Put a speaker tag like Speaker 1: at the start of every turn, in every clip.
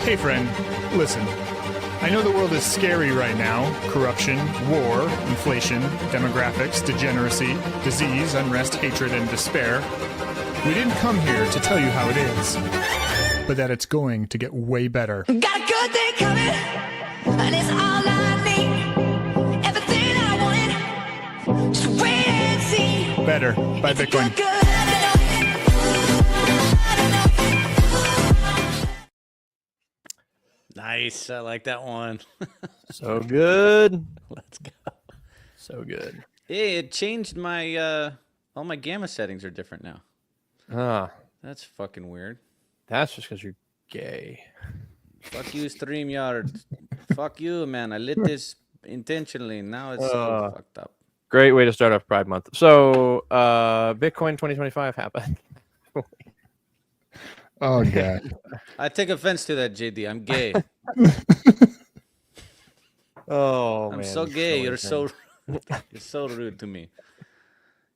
Speaker 1: Hey friend, listen. I know the world is scary right now. Corruption, war, inflation, demographics, degeneracy, disease, unrest, hatred, and despair. We didn't come here to tell you how it is, but that it's going to get way better.
Speaker 2: Got a good thing coming, and it's all I need. Everything I wanted, just wait and see.
Speaker 1: Better by Bitcoin.
Speaker 2: Good.
Speaker 3: Nice. I like that one.
Speaker 4: So good.
Speaker 3: Let's go.
Speaker 4: So good.
Speaker 3: Hey, it changed my all my gamma settings are different now.
Speaker 4: Ah,
Speaker 3: That's fucking weird.
Speaker 4: that's just because you're gay.
Speaker 3: Fuck you, StreamYard. Fuck you, man. I lit this intentionally. Now it's so fucked up.
Speaker 4: Great way to start off Pride Month. So, Bitcoin 2025 happened.
Speaker 1: Oh, God.
Speaker 3: I take offense to that, JD. I'm gay.
Speaker 4: Oh,
Speaker 3: I'm
Speaker 4: man.
Speaker 3: so
Speaker 4: this
Speaker 3: gay.
Speaker 4: silly
Speaker 3: You're
Speaker 4: thing.
Speaker 3: you're so rude to me.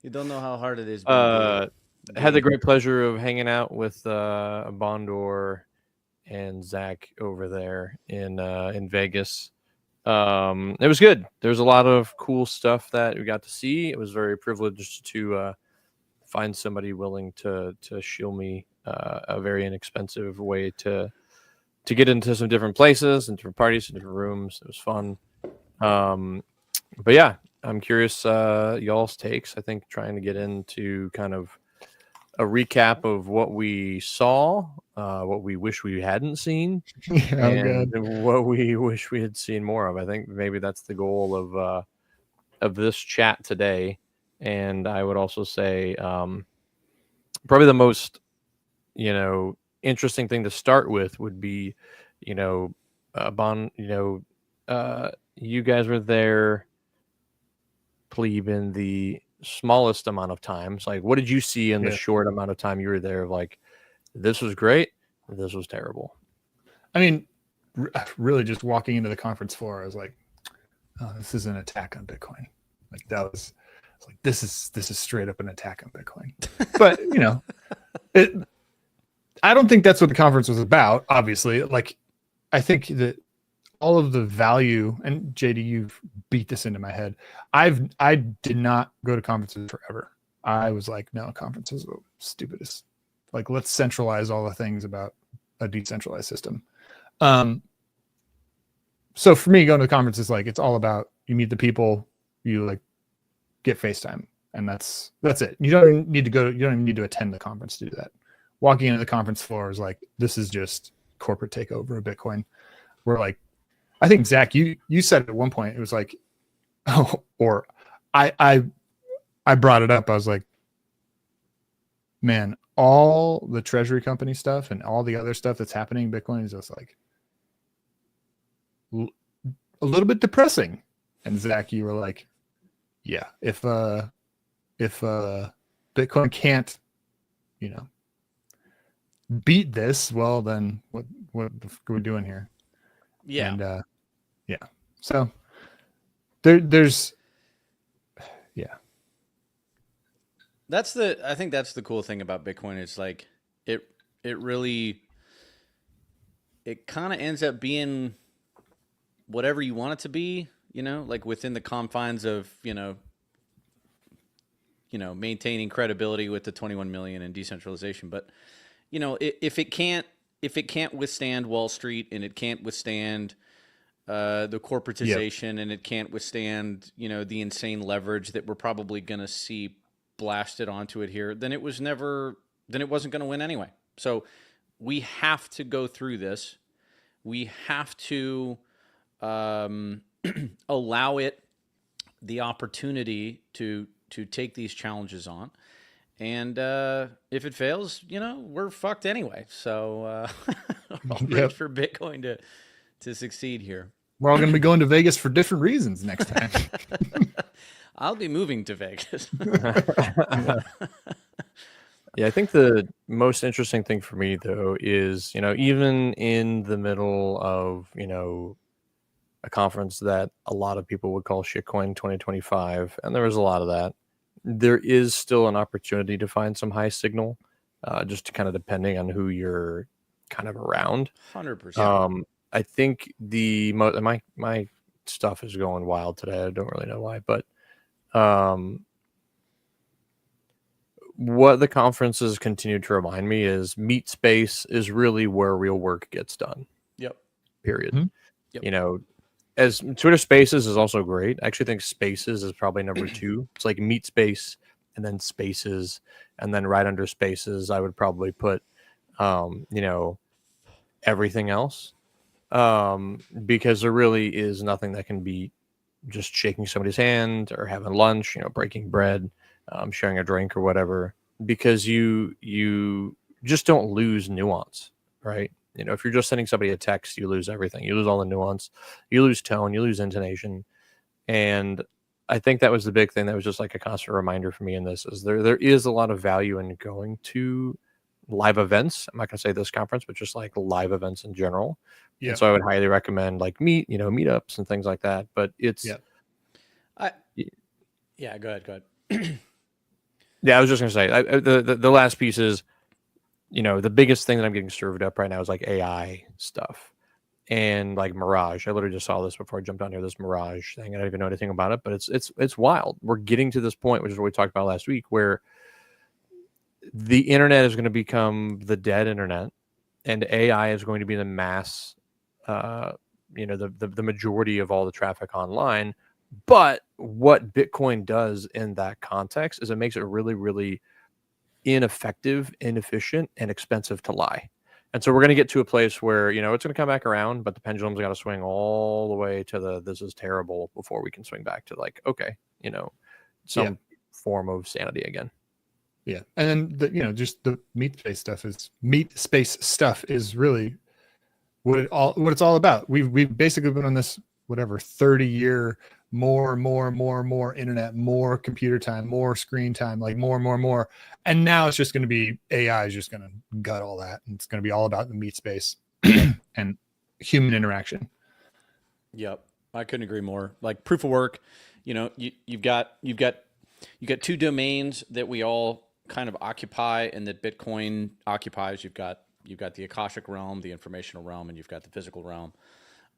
Speaker 3: You don't know how hard it is. Being gay.
Speaker 4: Had the great pleasure of hanging out with Bondor and Zach over there in Vegas. It was good. There was a lot of cool stuff that we got to see. It was very privileged to find somebody willing to shill me a very inexpensive way to get into some different places and different parties and different rooms. It was fun. But yeah, I'm curious y'all's takes. I think trying to get into kind of a recap of what we saw, what we wish we hadn't seen, and what we wish we had seen more of. I think maybe that's the goal of this chat today. And I would also say probably the most, interesting thing to start with would be, Bond, you guys were there, plebe, in the smallest amount of times. Like, what did you see in the short amount of time you were there? Like, this was great, this was terrible.
Speaker 1: I mean, really just walking into the conference floor, I was like, oh, this is an attack on Bitcoin. Like, that was like, this is straight up an attack on Bitcoin. But, I don't think that's what the conference was about, obviously. Like, I think that all of the value, and JD, you've beat this into my head. I did not go to conferences forever. I was like, no, conferences are the stupidest. Like, let's centralize all the things about a decentralized system. So for me, going to the conference is like, it's all about, you meet the people, you like get FaceTime, and that's it. You don't even need to attend the conference to do that. Walking into the conference floor is like, this is just corporate takeover of Bitcoin. We're like, I think Zach, you said at one point, it was like, or I brought it up. I was like, man, all the treasury company stuff and all the other stuff that's happening in Bitcoin is just like a little bit depressing. And Zach, you were like, yeah, if Bitcoin can't, beat this, well, then what are we doing here?
Speaker 3: Yeah.
Speaker 1: And so there's
Speaker 3: I think that's the cool thing about Bitcoin. It's like it kind of ends up being whatever you want it to be, like within the confines of, maintaining credibility with the 21 million and decentralization. But, if it can't withstand Wall Street, and it can't withstand the corporatization, and it can't withstand, the insane leverage that we're probably going to see blasted onto it here, then it wasn't going to win anyway. So we have to go through this. We have to allow it the opportunity to take these challenges on. And if it fails, we're fucked anyway. So I'll wait for Bitcoin to succeed here.
Speaker 1: We're all going to be going to Vegas for different reasons next time.
Speaker 3: I'll be moving to Vegas.
Speaker 4: Yeah, I think the most interesting thing for me, though, is, even in the middle of, a conference that a lot of people would call Shitcoin 2025, and there was a lot of that, there is still an opportunity to find some high signal, just kind of depending on who you're kind of around.
Speaker 3: 100%.
Speaker 4: I think my stuff is going wild today. I don't really know why, but what the conferences continue to remind me is meet space is really where real work gets done.
Speaker 3: Yep.
Speaker 4: Period.
Speaker 1: Mhm.
Speaker 3: Yep.
Speaker 4: You know, as Twitter Spaces is also great. I actually think Spaces is probably number 2. It's like meet space and then Spaces, and then right under Spaces, I would probably put, everything else, because there really is nothing that can beat just shaking somebody's hand or having lunch, breaking bread, sharing a drink or whatever, because you just don't lose nuance, right? If you're just sending somebody a text, you lose everything. You lose all the nuance, you lose tone, you lose intonation. And I think that was the big thing that was just like a constant reminder for me in this, is there is a lot of value in going to live events. I'm not going to say this conference, but just like live events in general.
Speaker 1: Yeah.
Speaker 4: And so I would highly recommend like meetups and things like that. But it's,
Speaker 3: Yeah, go ahead.
Speaker 4: yeah, I was just going to say the last piece is, the biggest thing that I'm getting served up right now is like AI stuff and like Mirage. I literally just saw this before I jumped on here, this Mirage thing. I don't even know anything about it, but it's wild. We're getting to this point, which is what we talked about last week, where the internet is going to become the dead internet, and AI is going to be the mass, the majority of all the traffic online. But what Bitcoin does in that context is it makes it really, really ineffective, inefficient, and expensive to lie. And so we're going to get to a place where, it's going to come back around, but the pendulum's got to swing all the way to this is terrible before we can swing back to like, okay, some form of sanity again.
Speaker 1: Yeah. And then just the meat space stuff is really what it's all about. We've basically been on this 30-year more internet, more computer time, more screen time, like more. And now it's just going to be AI is just going to gut all that. And it's going to be all about the meat space and human interaction.
Speaker 3: Yep. I couldn't agree more. Like proof of work, you've got 2 domains that we all kind of occupy and that Bitcoin occupies. You've got the Akashic realm, the informational realm, and you've got the physical realm.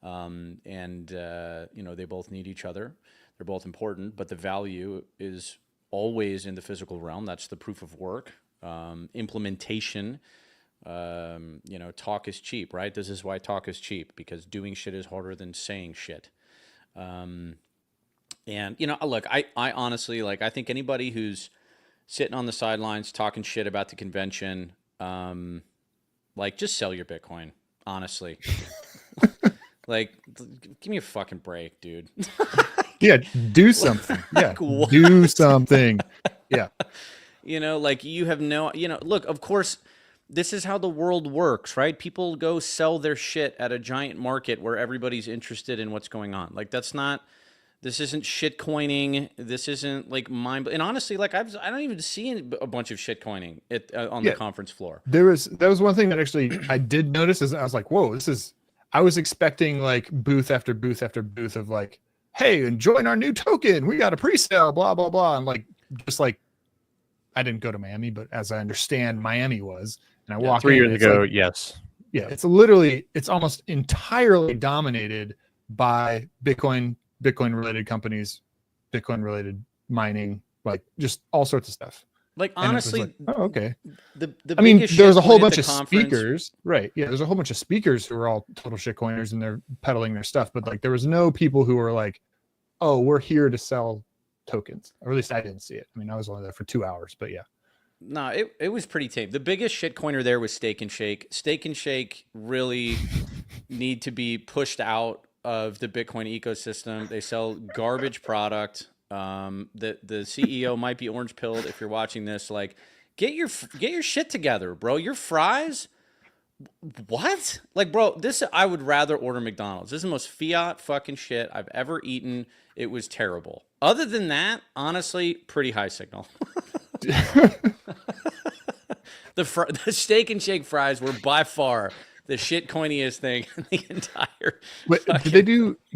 Speaker 3: They both need each other. They're both important, but the value is always in the physical realm. That's the proof of work. Implementation, talk is cheap, right? This is why talk is cheap, because doing shit is harder than saying shit. Look, I honestly, I think anybody who's sitting on the sidelines talking shit about the convention, just sell your Bitcoin, honestly. Give me a fucking break, dude.
Speaker 1: Yeah, do something. Yeah,
Speaker 3: What?
Speaker 1: do something. Yeah.
Speaker 3: You have no, look, of course, this is how the world works, right? People go sell their shit at a giant market where everybody's interested in what's going on. This isn't shit coining. This isn't and honestly, I don't even see a bunch of shit coining on the conference floor.
Speaker 1: That was one thing that actually I did notice, is I was like, whoa, I was expecting booth after booth after booth of hey, and join our new token. We got a pre-sale, blah, blah, blah. And I didn't go to Miami, but as I understand, Miami was. And I walked
Speaker 4: 3
Speaker 1: in,
Speaker 4: years ago, yes.
Speaker 1: Yeah, it's almost entirely dominated by Bitcoin related companies, Bitcoin related mining, just all sorts of stuff.
Speaker 3: Honestly,
Speaker 1: oh, okay.
Speaker 3: There's
Speaker 1: a whole bunch of speakers, right? Yeah, there's a whole bunch of speakers who are all total shitcoiners and they're peddling their stuff, but there was no people who were oh, we're here to sell tokens. Or at least I didn't see it. I was only there for 2 hours, but yeah.
Speaker 3: No, it was pretty tame. The biggest shitcoiner there was Steak and Shake. Steak and Shake really need to be pushed out of the Bitcoin ecosystem. They sell garbage product. The CEO might be orange pilled if you're watching this. Get your shit together, bro. Your fries, what? Bro, I would rather order McDonald's. This is the most fiat fucking shit I've ever eaten. It was terrible. Other than that, honestly, pretty high signal. The Steak and Shake fries were by far the shit coiniest thing in the entire.
Speaker 1: Wait, they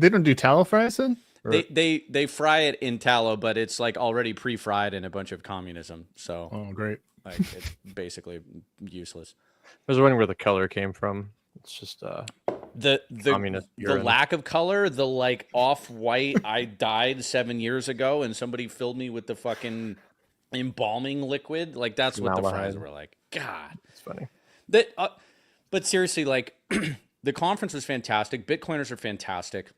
Speaker 1: don't do tallow fries then?
Speaker 3: They fry it in tallow, but it's already pre-fried in a bunch of communism. So
Speaker 1: oh, great.
Speaker 3: it's basically useless.
Speaker 4: was wondering where the color came from. It's just
Speaker 3: the
Speaker 4: communist
Speaker 3: the
Speaker 4: urine.
Speaker 3: lack of color, the like off-white. I died 7 years ago and somebody filled me with the fucking embalming liquid. Like that's what the fries
Speaker 4: Formaldehyde.
Speaker 3: were like. God.
Speaker 4: It's funny.
Speaker 3: That but seriously, like the conference was fantastic. Bitcoiners are fantastic.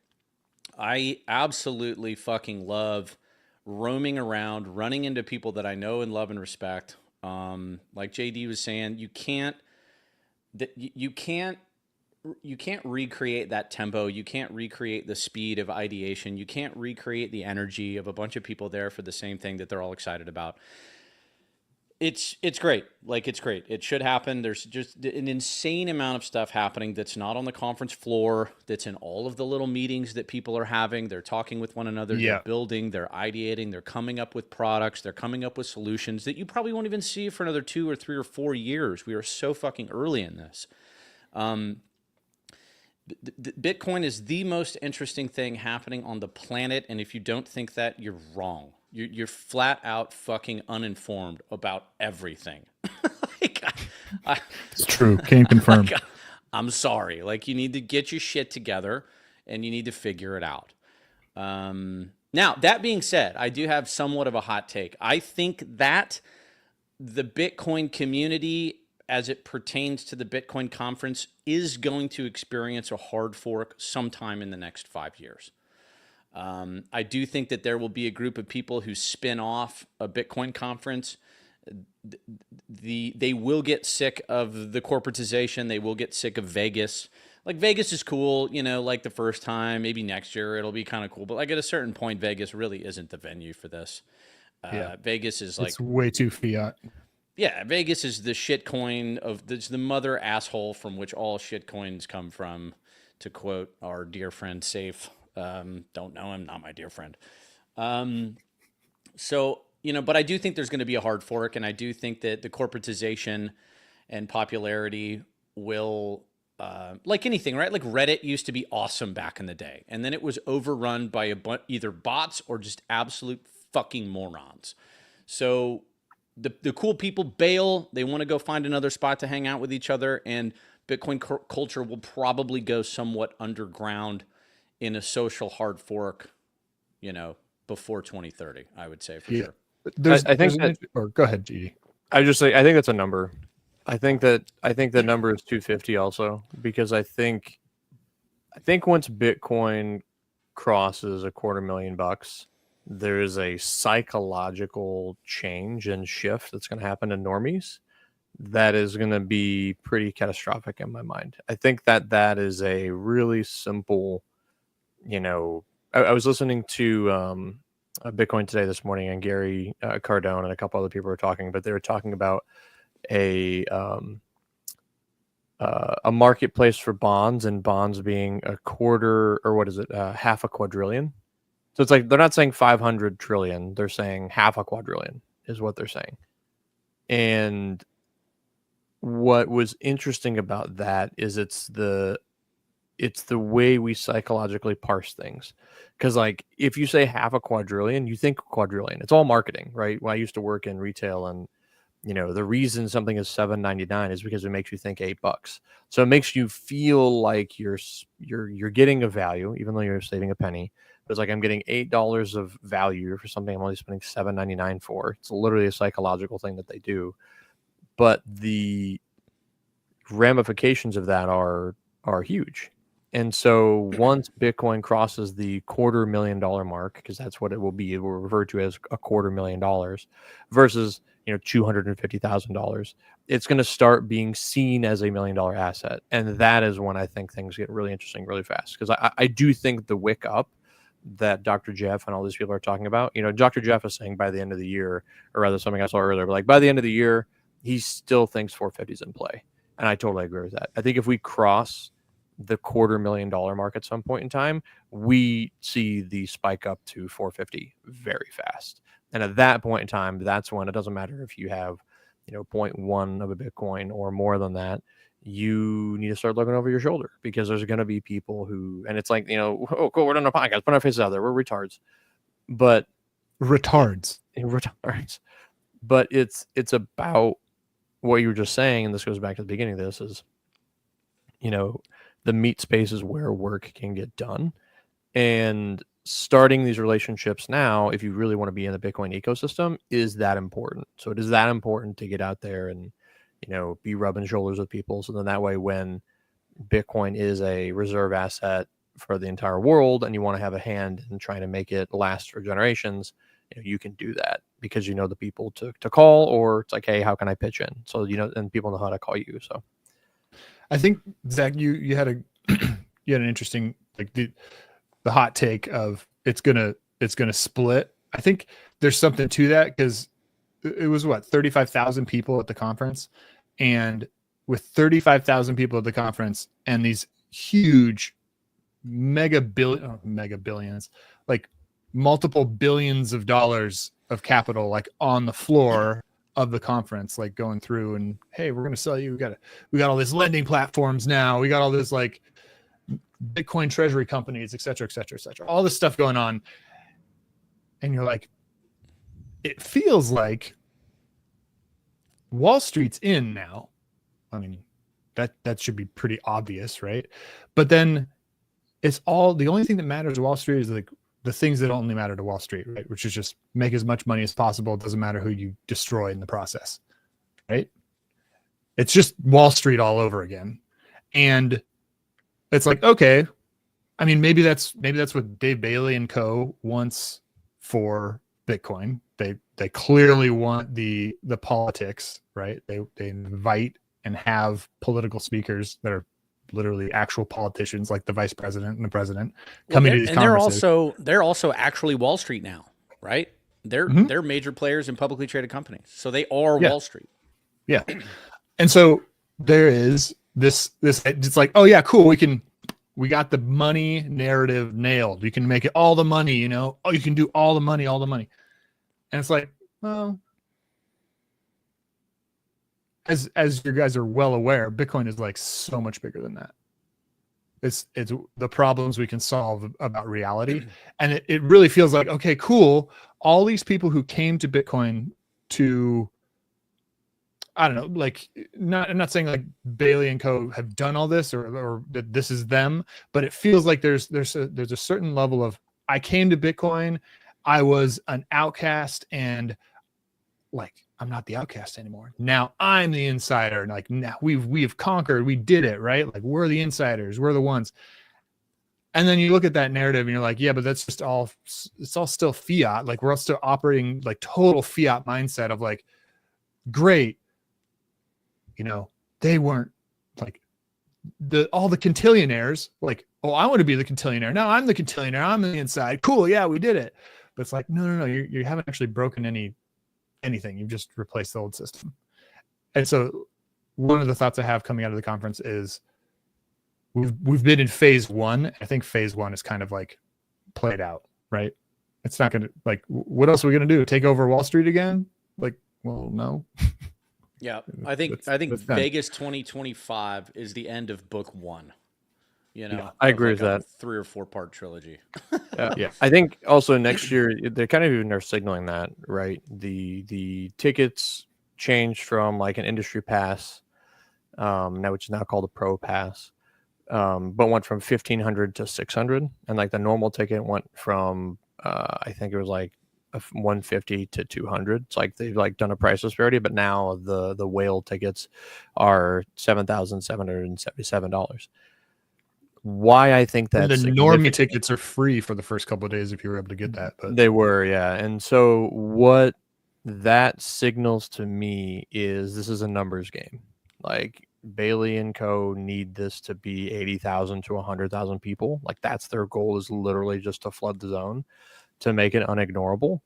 Speaker 3: I absolutely fucking love roaming around, running into people that I know and love and respect. Like JD was saying, you can't recreate that tempo. You can't recreate the speed of ideation. You can't recreate the energy of a bunch of people there for the same thing that they're all excited about. It's great. Like, it's great. It should happen. There's just an insane amount of stuff happening that's not on the conference floor, that's in all of the little meetings that people are having. They're talking with one another, they're building, they're ideating, they're coming up with products, they're coming up with solutions that you probably won't even see for another 2 or 3 or 4 years. We are so fucking early in this. Bitcoin is the most interesting thing happening on the planet, and if you don't think that, you're wrong. You're flat out fucking uninformed about everything. Like,
Speaker 1: It's true. Can confirm.
Speaker 3: like, I'm sorry. Like, you need to get your shit together and you need to figure it out. Now, that being said, I do have somewhat of a hot take. I think that the Bitcoin community, as it pertains to the Bitcoin conference, is going to experience a hard fork sometime in the next 5 years. I do think that there will be a group of people who spin off a Bitcoin conference. They will get sick of the corporatization. They will get sick of Vegas. Like, Vegas is cool, you know, like the first time. Maybe next year it'll be kind of cool. But like at a certain point, Vegas really isn't the venue for this. Vegas is like,
Speaker 1: it's way too fiat.
Speaker 3: yeah, Vegas is the shitcoin of the mother asshole from which all shitcoins come from, to quote our dear friend Safe. Don't know him, not my dear friend. So, you know, but I do think there's going to be a hard fork, and I do think that the corporatization and popularity will, like anything, right? Like Reddit used to be awesome back in the day, and then it was overrun by either bots or just absolute fucking morons. So the cool people bail. They want to go find another spot to hang out with each other, and Bitcoin culture will probably go somewhat underground in a social hard fork, you know, before 2030, I would say for sure.
Speaker 4: I think that,
Speaker 1: or go ahead, GD.
Speaker 4: I just say I think that's a number. I think the number is 250 also, because I think once Bitcoin crosses $250,000, there is a psychological change and shift that's going to happen to normies that is going to be pretty catastrophic in my mind. I think that is a really simple, you know, I was listening to Bitcoin Today this morning, and Gary Cardone and a couple other people were talking, but they were talking about a marketplace for bonds, and bonds being a quarter, or what is it, half a quadrillion. So it's like they're not saying 500 trillion, they're saying half a quadrillion is what they're saying. And what was interesting about that is it's the way we psychologically parse things. Because, like, if you say half a quadrillion, you think quadrillion. It's all marketing, right? Well, I used to work in retail, and, you know, the reason something is $7.99 is because it makes you think $8. So it makes you feel like you're getting a value, even though you're saving a penny. But it's like, I'm getting $8 of value for something I'm only spending $7.99 for. It's literally a psychological thing that they do. But the ramifications of that are huge. And so once Bitcoin crosses the $250,000 mark, because that's what it will be, it will refer to as $250,000 versus, you know, $250,000, it's going to start being seen as $1 million asset. And that is when I think things get really interesting really fast. Because I do think the wick up that Dr. Jeff and all these people are talking about, you know, Dr. Jeff is saying by the end of the year, or rather something I saw earlier, but like by the end of the year, he still thinks 450 is in play. And I totally agree with that. I think if we cross the $250,000 mark at some point in time, we see the spike up to 450 very fast. And at that point in time, that's when it doesn't matter if you have, you know, 0.1 of a Bitcoin or more than that, you need to start looking over your shoulder, because there's going to be people who, and it's like, you know, oh, cool, we're doing a podcast, put our faces out there, we're retards. But
Speaker 1: retards.
Speaker 4: But it's about what you were just saying, and this goes back to the beginning of this, is, you know, the meat space is where work can get done. And starting these relationships now, if you really want to be in the Bitcoin ecosystem, is that important. So it is that important to get out there and, you know, be rubbing shoulders with people. So then that way, when Bitcoin is a reserve asset for the entire world and you want to have a hand in trying to make it last for generations, you know, you can do that because you know the people to call, or it's like, hey, how can I pitch in? So, you know, and people know how to call you. So
Speaker 1: I think, Zach, you had a you had an interesting, like, the hot take of it's gonna split. I think there's something to that, because it was what, 35,000 people at the conference, and with 35,000 people at the conference and these huge mega billions, like multiple billions of dollars of capital, like on the floor of the conference, like going through and, hey, we're going to sell you. We got all these lending platforms now. We got all this like Bitcoin treasury companies, et cetera, et cetera, et cetera. All this stuff going on. And you're like, it feels like Wall Street's in now. I mean, that should be pretty obvious, right? But then it's all, the only thing that matters to Wall Street is like the things that only matter to Wall Street, right? Which is just make as much money as possible. It doesn't matter who you destroy in the process, right? It's just Wall Street all over again. And it's like, okay, I mean, maybe that's what Dave Bailey and co wants for Bitcoin. They clearly want the politics, right? They invite and have political speakers that are literally actual politicians, like the vice president and the president, coming to these conferences.
Speaker 3: They're also actually Wall Street now, right? They're major players in publicly traded companies, so they are Wall Street.
Speaker 1: Yeah, and so there is this. It's like, oh yeah, cool. We got the money narrative nailed. You can make it all the money, you know. Oh, you can do all the money, and it's like, well, as you guys are well aware, Bitcoin is like so much bigger than that. It's the problems we can solve about reality. And it really feels like, okay, cool. All these people who came to Bitcoin to, I don't know, like, I'm not saying like Bailey and co have done all this or that this is them, but it feels like there's a certain level of, I came to Bitcoin, I was an outcast, and like, I'm not the outcast anymore. Now I'm the insider. And like, now we've conquered, we did it, right? Like, we're the insiders, we're the ones. And then you look at that narrative and you're like, yeah, but that's just it's all still fiat. Like, we're all still operating like total fiat mindset of like, great, you know, they weren't like all the quintillionaires, like, oh, I want to be the quintillionaire. No, I'm the quintillionaire. I'm on the inside. Cool. Yeah, we did it. But it's like, no, you haven't actually broken anything. You've just replaced the old system. And so one of the thoughts I have coming out of the conference is we've been in phase one. I think phase one is kind of like played out, right? It's not going to, like, what else are we going to do? Take over Wall Street again? Like, well, no.
Speaker 3: Yeah, I think Vegas 2025 is the end of book one. You know,
Speaker 4: yeah, I agree with that.
Speaker 3: 3 or 4 part trilogy.
Speaker 4: Yeah. I think also next year they kind of even are signaling that, right? The tickets changed from like an industry pass, now which is now called a pro pass, but went from 1,500 to 600, and like the normal ticket went from I think it was like 150 to 200. It's like they've like done a price disparity, but now the whale tickets are $7,777. Why I think that
Speaker 1: the normie tickets are free for the first couple of days if you were able to get that. But
Speaker 4: they were, yeah. And so what that signals to me is this is a numbers game. Like, Bailey and co need this to be 80,000 to 100,000 people. Like, that's their goal, is literally just to flood the zone to make it unignorable.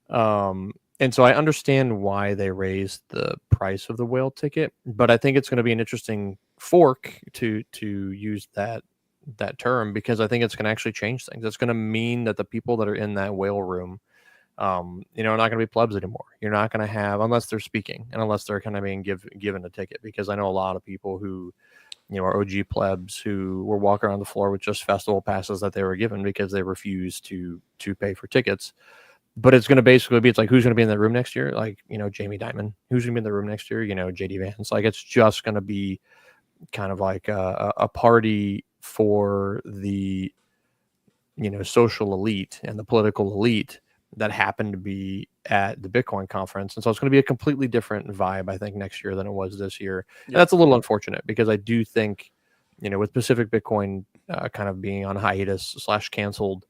Speaker 4: And so I understand why they raised the price of the whale ticket, but I think it's going to be an interesting fork to use that term, because I think it's going to actually change things. It's going to mean that the people that are in that whale room, you know, are not going to be plebs anymore. You're not going to have, unless they're speaking and unless they're kind of being given a ticket, because I know a lot of people who, you know, are OG plebs who were walking around the floor with just festival passes that they were given because they refused to pay for tickets. but it's going to basically be, it's like, who's going to be in the room next year? Like, you know, Jamie Dimon. Who's going to be in the room next year? You know, JD Vance. Like, it's just going to be kind of like a party for the, you know, social elite and the political elite that happened to be at the Bitcoin conference. And so it's going to be a completely different vibe, I think, next year than it was this year. And that's a little unfortunate, because I do think, you know, with Pacific Bitcoin kind of being on hiatus / canceled,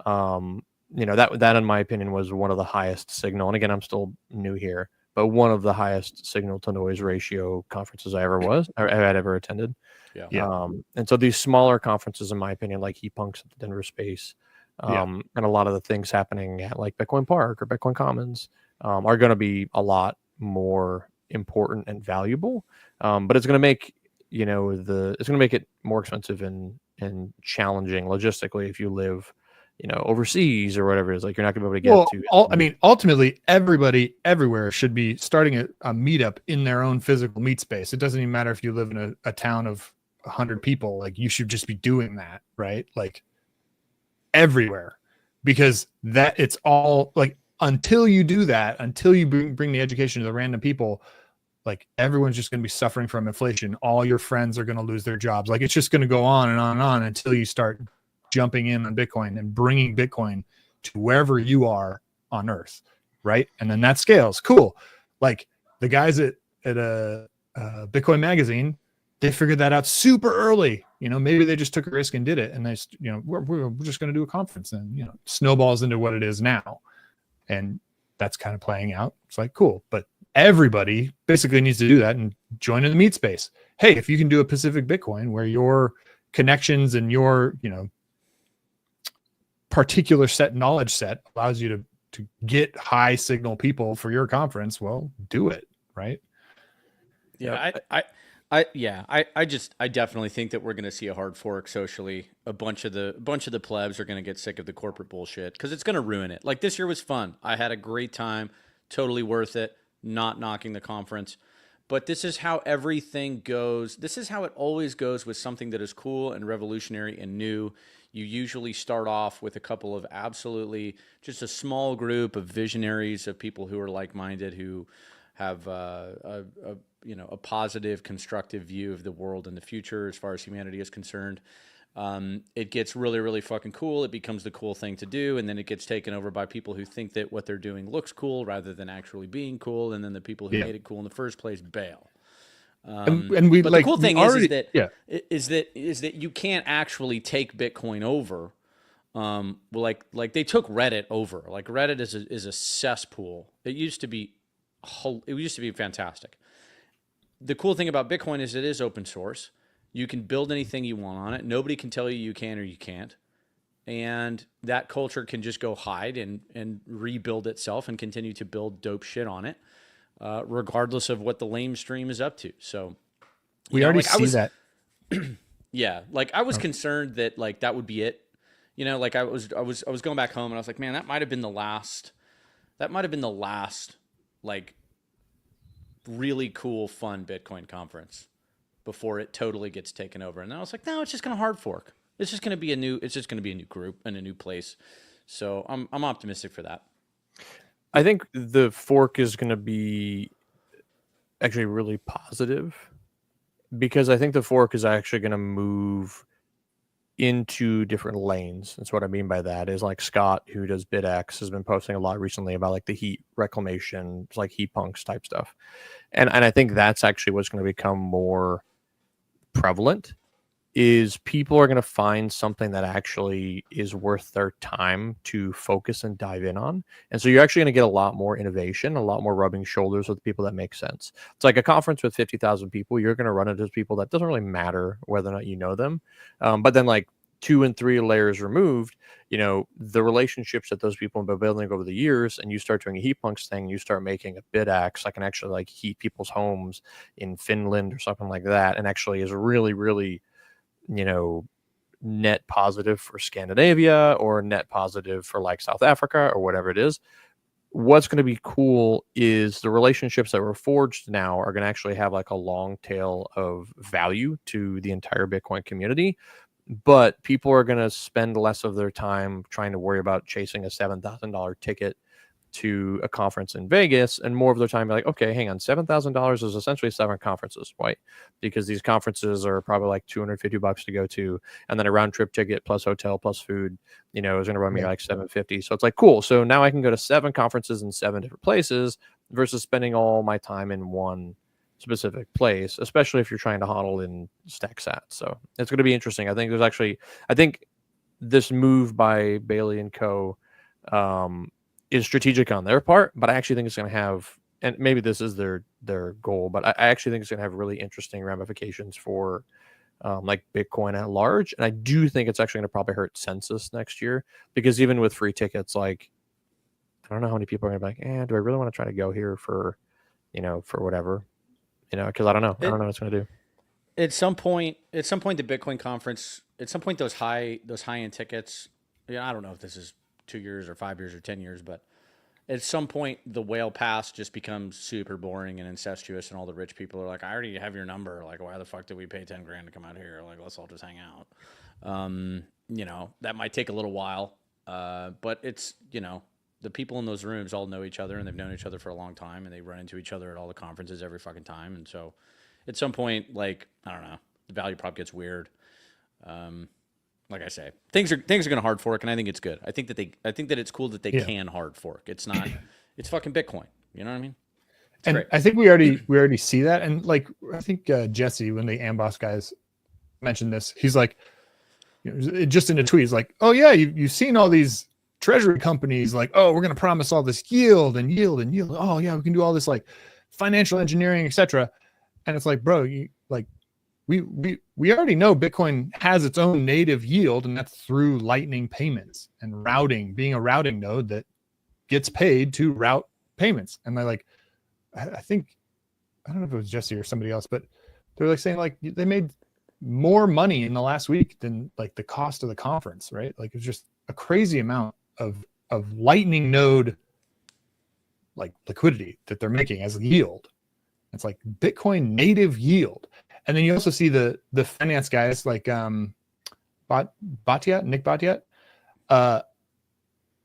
Speaker 4: you know, that in my opinion was one of the highest signal. And again, I'm still new here, but one of the highest signal to noise ratio conferences I had ever attended.
Speaker 3: Yeah.
Speaker 4: And so these smaller conferences, in my opinion, like Heat Punks at the Denver Space, and a lot of the things happening at like Bitcoin Park or Bitcoin Commons, are going to be a lot more important and valuable. But it's going to make, you know, it's going to make it more expensive and challenging logistically if you live, you know, overseas or whatever it is. Like, you're not going to be able to get to.
Speaker 1: I mean, ultimately, everybody everywhere should be starting a meetup in their own physical meet space. It doesn't even matter if you live in a town of 100 people. Like, you should just be doing that, right? Like, everywhere, because that it's all like, until you do that, until you bring the education to the random people, like, everyone's just going to be suffering from inflation. All your friends are going to lose their jobs. Like, it's just going to go on and on and on until you start jumping in on Bitcoin and bringing Bitcoin to wherever you are on Earth, right? And then that scales. Cool. Like, the guys at Bitcoin Magazine, they figured that out super early. You know, maybe they just took a risk and did it, and they, you know, we're just going to do a conference, and, you know, snowballs into what it is now, and that's kind of playing out. It's like, cool, but everybody basically needs to do that and join in the meet space. Hey, if you can do a Pacific Bitcoin where your connections and your, you know, particular knowledge set allows you to get high signal people for your conference, well, do it, right?
Speaker 3: Yeah, I definitely think that we're going to see a hard fork socially. A bunch of the plebs are going to get sick of the corporate bullshit, because it's going to ruin it. Like, this year was fun. I had a great time, totally worth it. Not knocking the conference, but this is how everything goes. This is how it always goes with something that is cool and revolutionary and new. You usually start off with a couple of absolutely, just a small group of visionaries, of people who are like-minded, who have a positive, constructive view of the world and the future as far as humanity is concerned. It gets really, really fucking cool. It becomes the cool thing to do, and then it gets taken over by people who think that what they're doing looks cool rather than actually being cool, and then the people who made it cool in the first place bail.
Speaker 1: And we,
Speaker 3: but
Speaker 1: like,
Speaker 3: the cool thing
Speaker 1: already,
Speaker 3: is that you can't actually take Bitcoin over. Like they took Reddit over. Like, Reddit is a cesspool. It used to be fantastic. The cool thing about Bitcoin is it is open source. You can build anything you want on it. Nobody can tell you can or you can't. And that culture can just go hide and rebuild itself and continue to build dope shit on it, regardless of what the lame stream is up to. So
Speaker 1: we already see that.
Speaker 3: Yeah. Like, I was concerned that, like, that would be it. You know, like, I was going back home, and I was like, man, that might've been the last, like, really cool, fun Bitcoin conference before it totally gets taken over. And then I was like, no, it's just going to hard fork. It's just going to be a new group and a new place. So I'm optimistic for that.
Speaker 4: I think the fork is going to be actually really positive, because I think the fork is actually going to move into different lanes. That's what I mean by that is, like, Scott, who does BitX, has been posting a lot recently about, like, the heat reclamation, like Heat Punks type stuff. And I think that's actually what's going to become more prevalent, is people are going to find something that actually is worth their time to focus and dive in on. And so you're actually going to get a lot more innovation, a lot more rubbing shoulders with people that make sense. It's like a conference with 50,000 people. You're going to run into people that doesn't really matter whether or not you know them. But then, like, 2 and 3 layers removed, you know, the relationships that those people have been building over the years, and you start doing a Heat Punks thing, you start making a BitX that can actually, like, heat people's homes in Finland or something like that, and actually is really, really, you know, net positive for Scandinavia or net positive for, like, South Africa or whatever it is. What's going to be cool is the relationships that were forged now are going to actually have, like, a long tail of value to the entire Bitcoin community. but people are going to spend less of their time trying to worry about chasing a $7,000 ticket to a conference in Vegas, and more of their time be like, okay, hang on, $7,000 is essentially 7 conferences, right? Because these conferences are probably like $250 to go to, and then a round trip ticket plus hotel plus food, is going to run me like $750. So it's like, cool. So now I can go to 7 conferences in 7 different places versus spending all my time in one specific place, especially if you're trying to hodl in StackSat. So it's going to be interesting. I think this move by Bailey and Co. Is strategic on their part, but I actually think it's going to have, and maybe this is their goal, but I actually think it's going to have really interesting ramifications for like Bitcoin at large. And I do think it's actually going to probably hurt Census next year, because even with free tickets, like, I don't know how many people are going to be like, do I really want to try to go here for, for whatever, because I don't know. I don't know what it's going to do.
Speaker 3: At some point, the Bitcoin conference, at some point, those high end tickets, I don't know if this is 2 years or 5 years or 10 years, but at some point the whale pass just becomes super boring and incestuous, and all the rich people are like, I already have your number. Like, why the fuck did we pay 10 grand to come out here? Like, let's all just hang out. That might take a little while. But it's, the people in those rooms all know each other, and they've known each other for a long time, and they run into each other at all the conferences every fucking time. And so at some point, like, I don't know, the value prop gets weird. Like I say, things are going to hard fork, and I think it's good. I think that it's cool that they can hard fork. It's not, it's fucking Bitcoin. You know what I mean? It's
Speaker 1: and
Speaker 3: great.
Speaker 1: I think we already see that. And like, I think Jesse, when the Amboss guys mentioned this, he's like, just in a tweet, he's like, oh yeah, you've seen all these treasury companies like, oh, we're going to promise all this yield and yield and yield. Oh yeah, we can do all this like financial engineering, etc. And it's like, bro, we already know Bitcoin has its own native yield, and that's through Lightning payments and routing, being a routing node that gets paid to route payments. And they're like, I think, I don't know if it was Jesse or somebody else, but they're like saying like they made more money in the last week than like the cost of the conference, right? Like it's just a crazy amount of Lightning node like liquidity that they're making as yield. It's like Bitcoin native yield. And then you also see the finance guys like Nick Bhatia.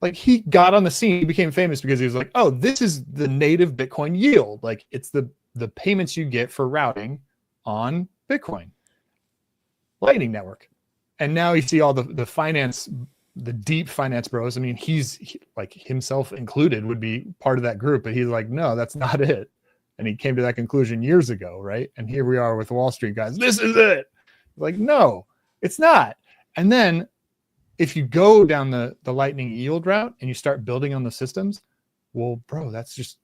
Speaker 1: Like he got on the scene, he became famous because he was like, oh, this is the native Bitcoin yield. Like it's the payments you get for routing on Bitcoin Lightning Network. And now you see all the finance, the deep finance bros. I mean, he like himself included would be part of that group, but he's like, no, that's not it. And he came to that conclusion years ago, right? And here we are with Wall Street guys. This is it. Like, no, it's not. And then if you go down the Lightning yield route and you start building on the systems, well, bro, that's just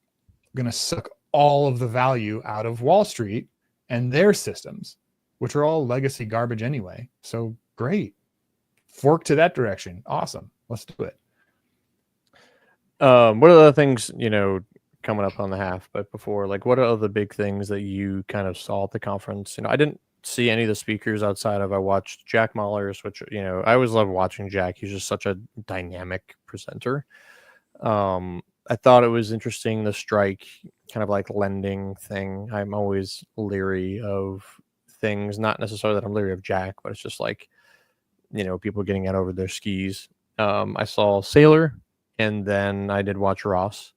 Speaker 1: going to suck all of the value out of Wall Street and their systems, which are all legacy garbage anyway. So great. Fork to that direction. Awesome. Let's do it.
Speaker 4: What are the things, coming up on the half, but before, like, what are the big things that you kind of saw at the conference? I didn't see any of the speakers outside of, I watched Jack Mallers, which, I always love watching Jack. He's just such a dynamic presenter. I thought it was interesting, the strike kind of like lending thing. I'm always leery of things, not necessarily that I'm leery of Jack, but it's just like, people getting out over their skis. I saw Saylor, and then I did watch Ross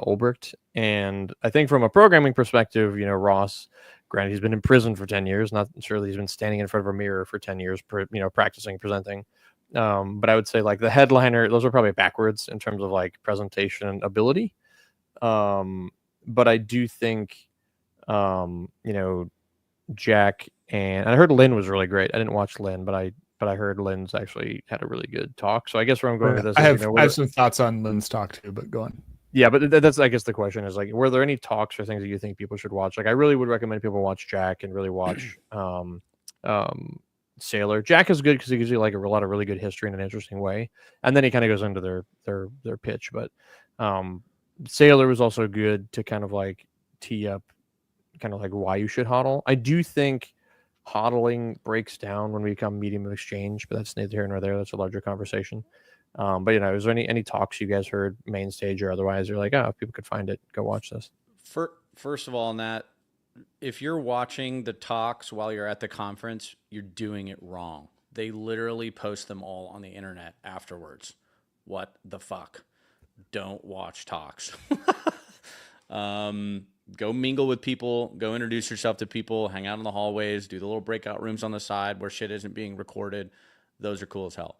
Speaker 4: Ulbricht. And I think from a programming perspective, Ross, granted, he's been in prison for 10 years. Not sure he's been standing in front of a mirror for 10 years, practicing presenting. But I would say like the headliner, those are probably backwards in terms of like presentation ability. But I do think, Jack and I heard Lynn was really great. I didn't watch Lynn, but I heard Lynn's actually had a really good talk. So I guess where I'm going with this,
Speaker 1: I have some thoughts on Lynn's talk too, but go on.
Speaker 4: Yeah, but that's, I guess the question is like, were there any talks or things that you think people should watch? Like, I really would recommend people watch Jack and really watch Saylor. Jack is good because he gives you like a lot of really good history in an interesting way, and then he kind of goes into their pitch. But Saylor was also good to kind of like tee up kind of like why you should hodl. I do think hodling breaks down when we become medium of exchange, but that's neither here nor there. That's a larger conversation. But is there any talks you guys heard, main stage or otherwise? You're like, oh, if people could find it, go watch this.
Speaker 3: First of all, on that, if you're watching the talks while you're at the conference, you're doing it wrong. They literally post them all on the internet afterwards. What the fuck? Don't watch talks. Go mingle with people, go introduce yourself to people, hang out in the hallways, do the little breakout rooms on the side where shit isn't being recorded. Those are cool as hell.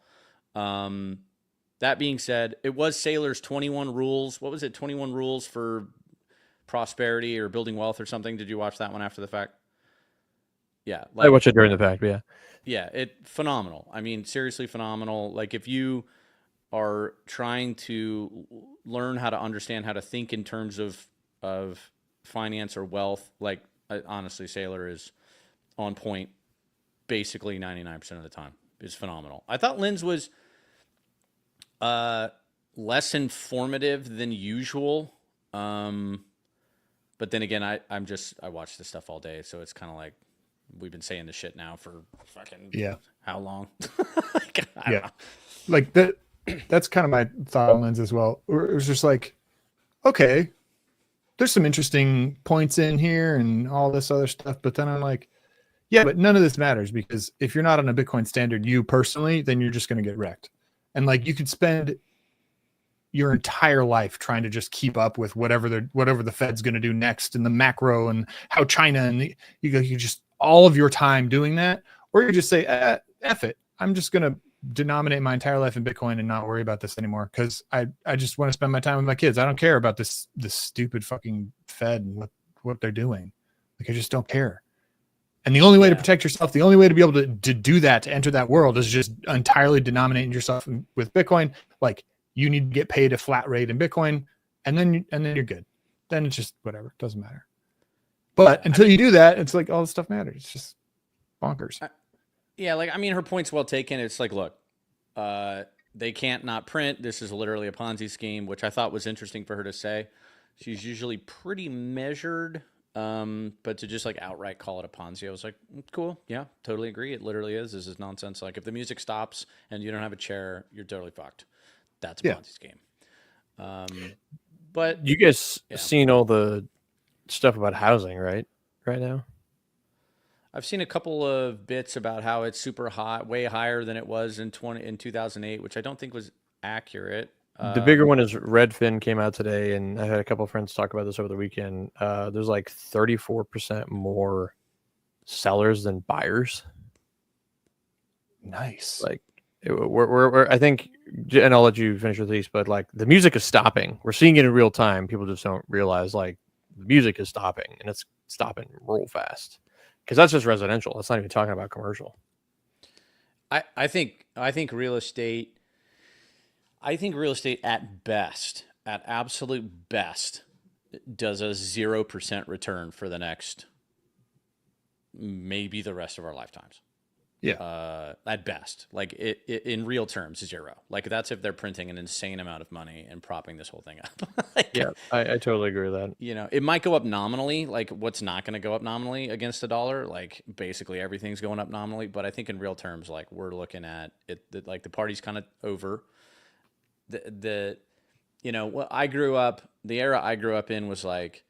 Speaker 3: That being said, it was Saylor's 21 rules. What was it? 21 rules for prosperity or building wealth or something. Did you watch that one after the fact? Yeah.
Speaker 4: I watched it during the fact, yeah.
Speaker 3: Yeah, phenomenal. I mean, seriously phenomenal. Like if you are trying to learn how to understand how to think in terms of finance or wealth, like honestly, Saylor is on point basically 99% of the time. It's phenomenal. I thought Lynn's was less informative than usual. But then again, I watch this stuff all day, so it's kind of like we've been saying this shit now for fucking how long? I don't know.
Speaker 1: Like that's kind of my thought on Lynn's as well. It was just like, okay, there's some interesting points in here and all this other stuff, but then I'm like, yeah, but none of this matters because if you're not on a Bitcoin standard, you personally, then you're just going to get wrecked. And like you could spend your entire life trying to just keep up with whatever the Fed's going to do next and the macro and how China and you just all of your time doing that, or you just say, F it. I'm just going to denominate my entire life in Bitcoin and not worry about this anymore. Cause I just want to spend my time with my kids. I don't care about this stupid fucking Fed and what they're doing. Like, I just don't care. And the only way to protect yourself, the only way to be able to do that, to enter that world is just entirely denominating yourself with Bitcoin. Like, you need to get paid a flat rate in Bitcoin and then you're good. Then it's just whatever. It doesn't matter. But until you do that, it's like all this stuff matters. It's just bonkers.
Speaker 3: Her point's well taken. It's like, look, they can't not print. This is literally a Ponzi scheme, which I thought was interesting for her to say. She's usually pretty measured, but to just like outright call it a Ponzi, I was like, cool. Yeah, totally agree. It literally is. This is nonsense. Like if the music stops and you don't have a chair, you're totally fucked. That's a Ponzi scheme. But
Speaker 4: you guys seen all the stuff about housing, right now?
Speaker 3: I've seen a couple of bits about how it's super hot, way higher than it was in 2008, which I don't think was accurate.
Speaker 4: The bigger one is Redfin came out today, and I had a couple of friends talk about this over the weekend. There's like 34% more sellers than buyers.
Speaker 1: Nice.
Speaker 4: Like we're I think, and I'll let you finish with these, but like the music is stopping. We're seeing it in real time. People just don't realize like the music is stopping, and it's stopping real fast. Because that's just residential. That's not even talking about commercial.
Speaker 3: I think real estate. I think real estate at best, at absolute best, does a 0% return for the next, maybe the rest of our lifetimes.
Speaker 1: Yeah.
Speaker 3: At best, like it in real terms, 0. Like that's if they're printing an insane amount of money and propping this whole thing up.
Speaker 4: Yeah, I totally agree with that.
Speaker 3: You know, it might go up nominally. Like what's not going to go up nominally against the dollar? Like basically everything's going up nominally. But I think in real terms, like we're looking at it, like the party's kind of over. The era I grew up in was like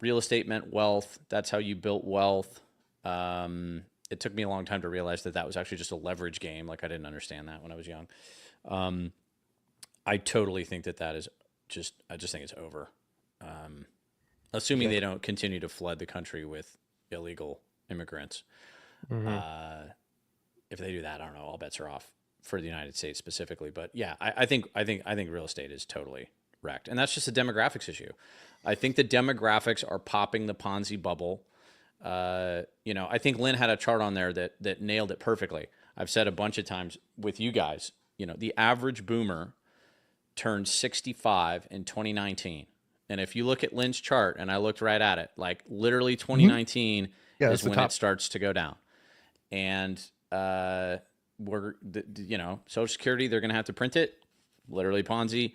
Speaker 3: real estate meant wealth. That's how you built wealth. It took me a long time to realize that was actually just a leverage game. Like I didn't understand that when I was young. I totally think that is just, I just think it's over. Assuming they don't continue to flood the country with illegal immigrants. Mm-hmm. If they do that, I don't know, all bets are off for the United States specifically. But yeah, I think real estate is totally wrecked. And that's just a demographics issue. I think the demographics are popping the Ponzi bubble. I think Lynn had a chart on there that nailed it perfectly. I've said a bunch of times with you guys, the average boomer turned 65 in 2019. And if you look at Lynn's chart, and I looked right at it, like literally 2019 is when it starts to go down. And Social Security, they're going to have to print it, literally Ponzi.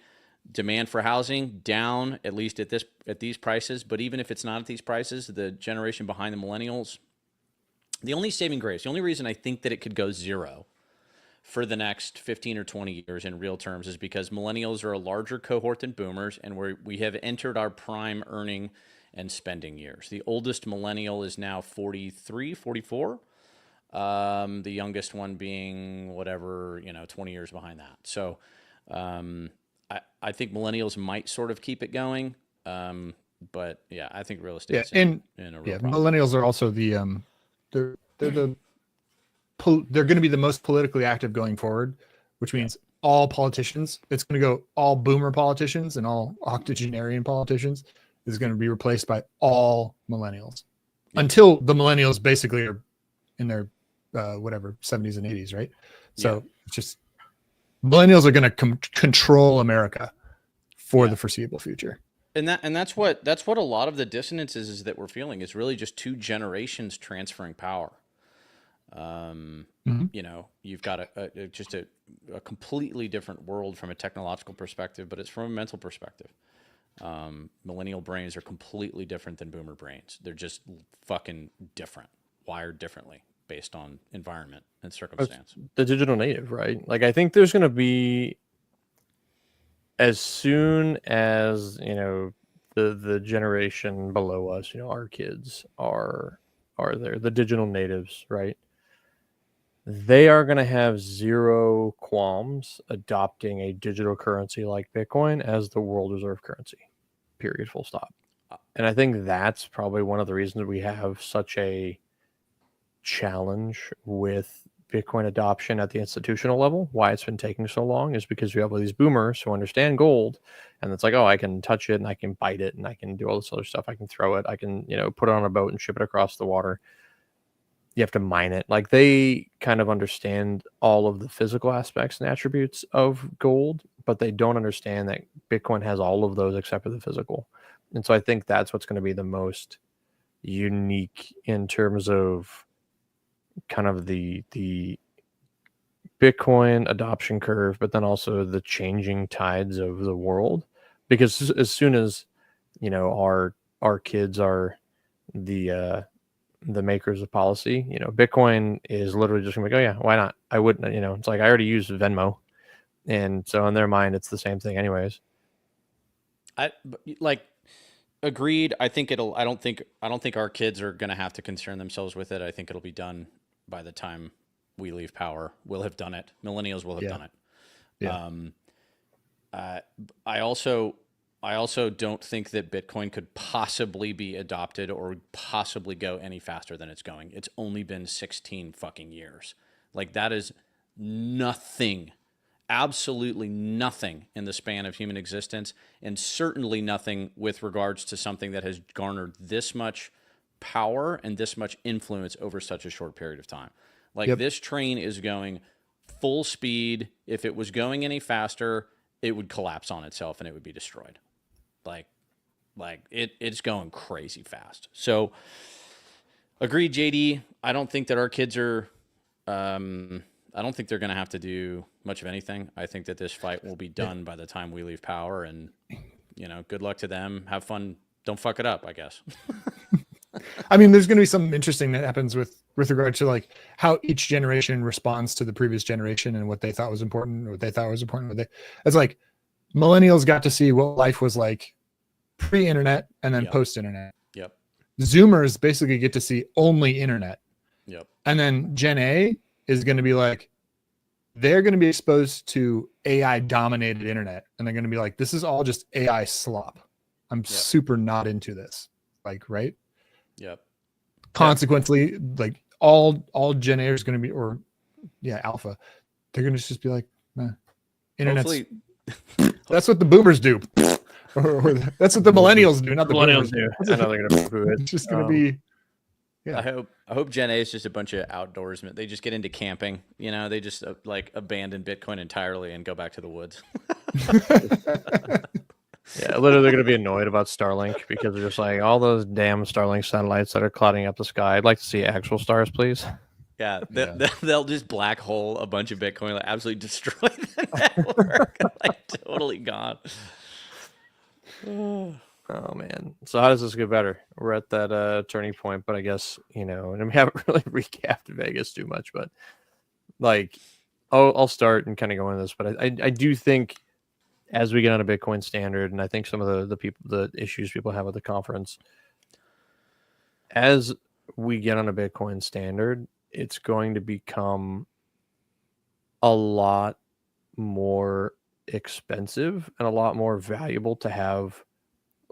Speaker 3: Demand for housing down, at least at these prices. But even if it's not at these prices, the generation behind the millennials, the only saving grace, the only reason I think that it could go 0 for the next 15 or 20 years in real terms is because millennials are a larger cohort than boomers, and we have entered our prime earning and spending years. The oldest millennial is now 43, 44. The youngest one being whatever, 20 years behind that. So I think millennials might sort of keep it going. But yeah, I think real
Speaker 1: Yeah,
Speaker 3: estate's
Speaker 1: and
Speaker 3: in a real
Speaker 1: yeah,
Speaker 3: problem.
Speaker 1: millennials are also they're the they're going to be the most politically active going forward, which means all politicians. It's going to go all boomer politicians and all octogenarian politicians is going to be replaced by all millennials until the millennials basically are in their whatever 70s and 80s, right? So it's just millennials are going to control America for the foreseeable future.
Speaker 3: And that's what a lot of the dissonance is that we're feeling is really just two generations transferring power. You've got just a completely different world from a technological perspective, but it's from a mental perspective. Millennial brains are completely different than boomer brains. They're just fucking different, wired differently based on environment and circumstance.
Speaker 4: The digital native, right? Like, I think there's going to be, as soon as, the generation below us, our kids are there, the digital natives, right? They are going to have zero qualms adopting a digital currency like Bitcoin as the world reserve currency, period, full stop. And I think that's probably one of the reasons we have such a challenge with Bitcoin adoption at the institutional level. Why it's been taking so long is because we have all these boomers who understand gold, and it's like, oh, I can touch it and I can bite it and I can do all this other stuff. I can throw it. I can, put it on a boat and ship it across the water. You have to mine it. Like, they kind of understand all of the physical aspects and attributes of gold, but they don't understand that Bitcoin has all of those except for the physical. And so I think that's what's going to be the most unique in terms of kind of the Bitcoin adoption curve, but then also the changing tides of the world. Because as soon as, our kids are the makers of policy, Bitcoin is literally just gonna be like, oh yeah, why not? I wouldn't, it's like, I already use Venmo. And so in their mind, it's the same thing anyways.
Speaker 3: Agreed. I don't think our kids are going to have to concern themselves with it. I think it'll be done by the time we leave power. We'll have done it. Millennials will have done it.
Speaker 1: Yeah.
Speaker 3: I also don't think that Bitcoin could possibly be adopted or possibly go any faster than it's going. It's only been 16 fucking years. Like, that is nothing, absolutely nothing in the span of human existence, and certainly nothing with regards to something that has garnered this much power and this much influence over such a short period of time. Like, this train is going full speed. If it was going any faster, it would collapse on itself and it would be destroyed. It's going crazy fast. So, agreed, JD. I don't think that our kids are. I don't think they're going to have to do much of anything. I think that this fight will be done by the time we leave power, and good luck to them. Have fun. Don't fuck it up, I guess.
Speaker 1: I mean, there's going to be something interesting that happens with regard to like how each generation responds to the previous generation and what they thought was important, or what they thought was important. It's like millennials got to see what life was like pre-internet and then post-internet.
Speaker 3: Yep.
Speaker 1: Zoomers basically get to see only internet.
Speaker 3: Yep.
Speaker 1: And then Gen A is going to be like, they're going to be exposed to AI dominated internet, and they're going to be like, this is all just AI slop. I'm super not into this. Like, right?
Speaker 3: Yep.
Speaker 1: Consequently, like all Gen A is going to be, or Alpha, they're going to just be like, internet's. That's what the boomers do. or that's what the millennials do, not the
Speaker 4: millennials
Speaker 1: boomers.
Speaker 4: do. I know they're going to poo it.
Speaker 1: It's just going to be. Yeah.
Speaker 3: I hope Gen A is just a bunch of outdoorsmen. They just get into camping. They just abandon Bitcoin entirely and go back to the woods.
Speaker 4: Yeah, literally they're going to be annoyed about Starlink because they're just like, all those damn Starlink satellites that are clouding up the sky. I'd like to see actual stars, please.
Speaker 3: Yeah, they'll just black hole a bunch of Bitcoin, absolutely destroy the network. Totally gone.
Speaker 4: Oh man. So how does this get better? We're at that turning point, but I guess, and we haven't really recapped Vegas too much, but like, I'll start and kind of go into this, but I do think as we get on a Bitcoin standard, and I think some of the issues people have with the conference, as we get on a Bitcoin standard, it's going to become a lot more expensive and a lot more valuable to have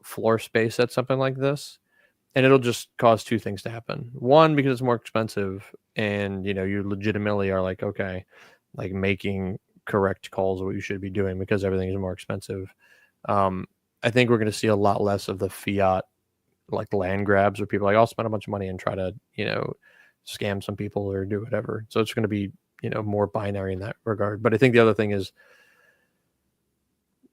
Speaker 4: floor space at something like this. And it'll just cause two things to happen. One, because it's more expensive and you legitimately are like, okay, like making correct calls of what you should be doing because everything is more expensive. I think we're going to see a lot less of the fiat like land grabs where people are like, I'll spend a bunch of money and try to, scam some people or do whatever. So it's going to be, more binary in that regard. But I think the other thing is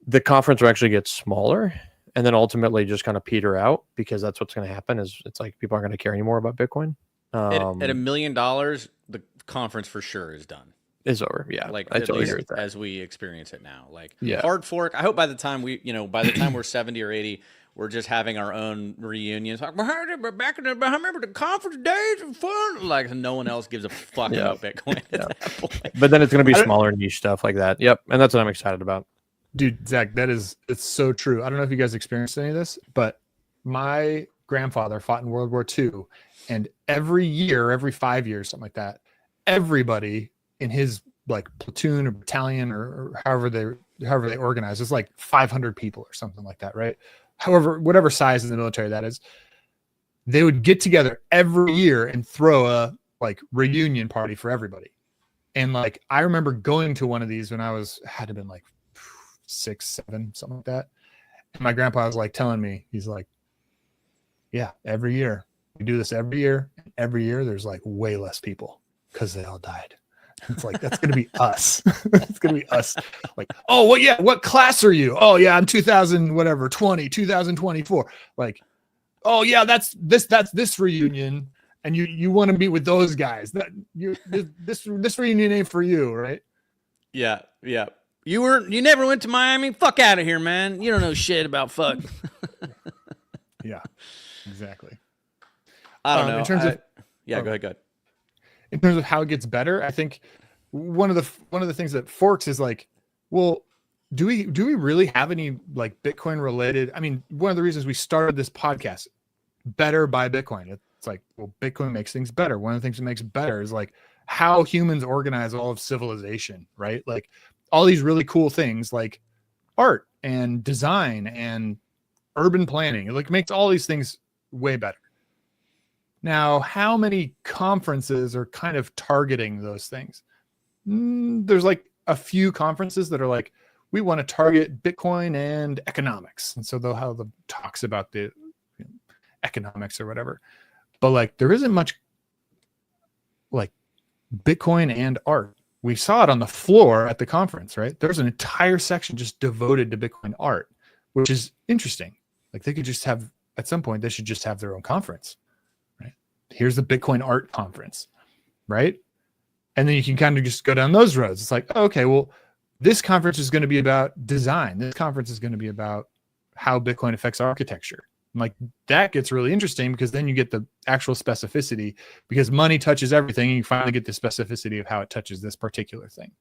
Speaker 4: the conference will actually get smaller and then ultimately just kind of peter out, because that's what's going to happen is it's like people aren't going to care anymore about Bitcoin.
Speaker 3: At $1 million, the conference for sure is done.
Speaker 4: Is over. Yeah.
Speaker 3: Like
Speaker 4: I
Speaker 3: at
Speaker 4: totally
Speaker 3: least
Speaker 4: agree with that.
Speaker 3: as we experience it now. Like
Speaker 4: Yeah.
Speaker 3: hard fork. I hope by the time we're 70 or 80, we're just having our own reunions. Like, back in I remember the conference days of fun. Like no one else gives a fuck
Speaker 4: Yeah.
Speaker 3: about Bitcoin at that point.
Speaker 4: But then it's going to be smaller niche stuff like that. Yep. And that's what I'm excited about.
Speaker 1: Dude, Zach, it's so true. I don't know if you guys experienced any of this, but my grandfather fought in World War II, and every year, every 5 years, something like that, everybody in his like platoon or battalion or however they organize, it's like 500 people or something like that, right? However, whatever size in the military that is, they would get together every year and throw a like reunion party for everybody. And like I remember going to one of these when I had to been like 6, 7, something like that. And my grandpa was like telling me, he's like, yeah, every year we do this every year. And every year there's like way less people because they all died. It's like, that's going to be us. It's going to be us. Like, oh, well, yeah. What class are you? Oh yeah, I'm 2024. Like, oh yeah, that's this reunion. And you want to meet with those guys. This reunion ain't for you, right?
Speaker 3: Yeah. Yeah. You never went to Miami? Fuck out of here, man. You don't know shit about fuck.
Speaker 1: Yeah, exactly.
Speaker 3: I don't know.
Speaker 1: In terms of
Speaker 3: go ahead.
Speaker 1: In terms of how it gets better, I think one of the things that forks is like, well, do we really have any like Bitcoin related? I mean, one of the reasons we started this podcast, Better by Bitcoin. It's like, well, Bitcoin makes things better. One of the things that makes better is like how humans organize all of civilization, right? Like all these really cool things like art and design and urban planning. It like makes all these things way better. Now, how many conferences are kind of targeting those things? There's like a few conferences that are like, we want to target Bitcoin and economics. And so they'll have the talks about the economics or whatever. But like, there isn't much like Bitcoin and art. We saw it on the floor at the conference, right? There's an entire section just devoted to Bitcoin art, which is interesting. Like they could just have, at some point, they should just have their own conference, right? Here's the Bitcoin art conference, right? And then you can kind of just go down those roads. It's like, oh, okay, well, this conference is going to be about design. This conference is going to be about how Bitcoin affects architecture. And like that gets really interesting because then you get the actual specificity because money touches everything. And you finally get the specificity of how it touches this particular thing.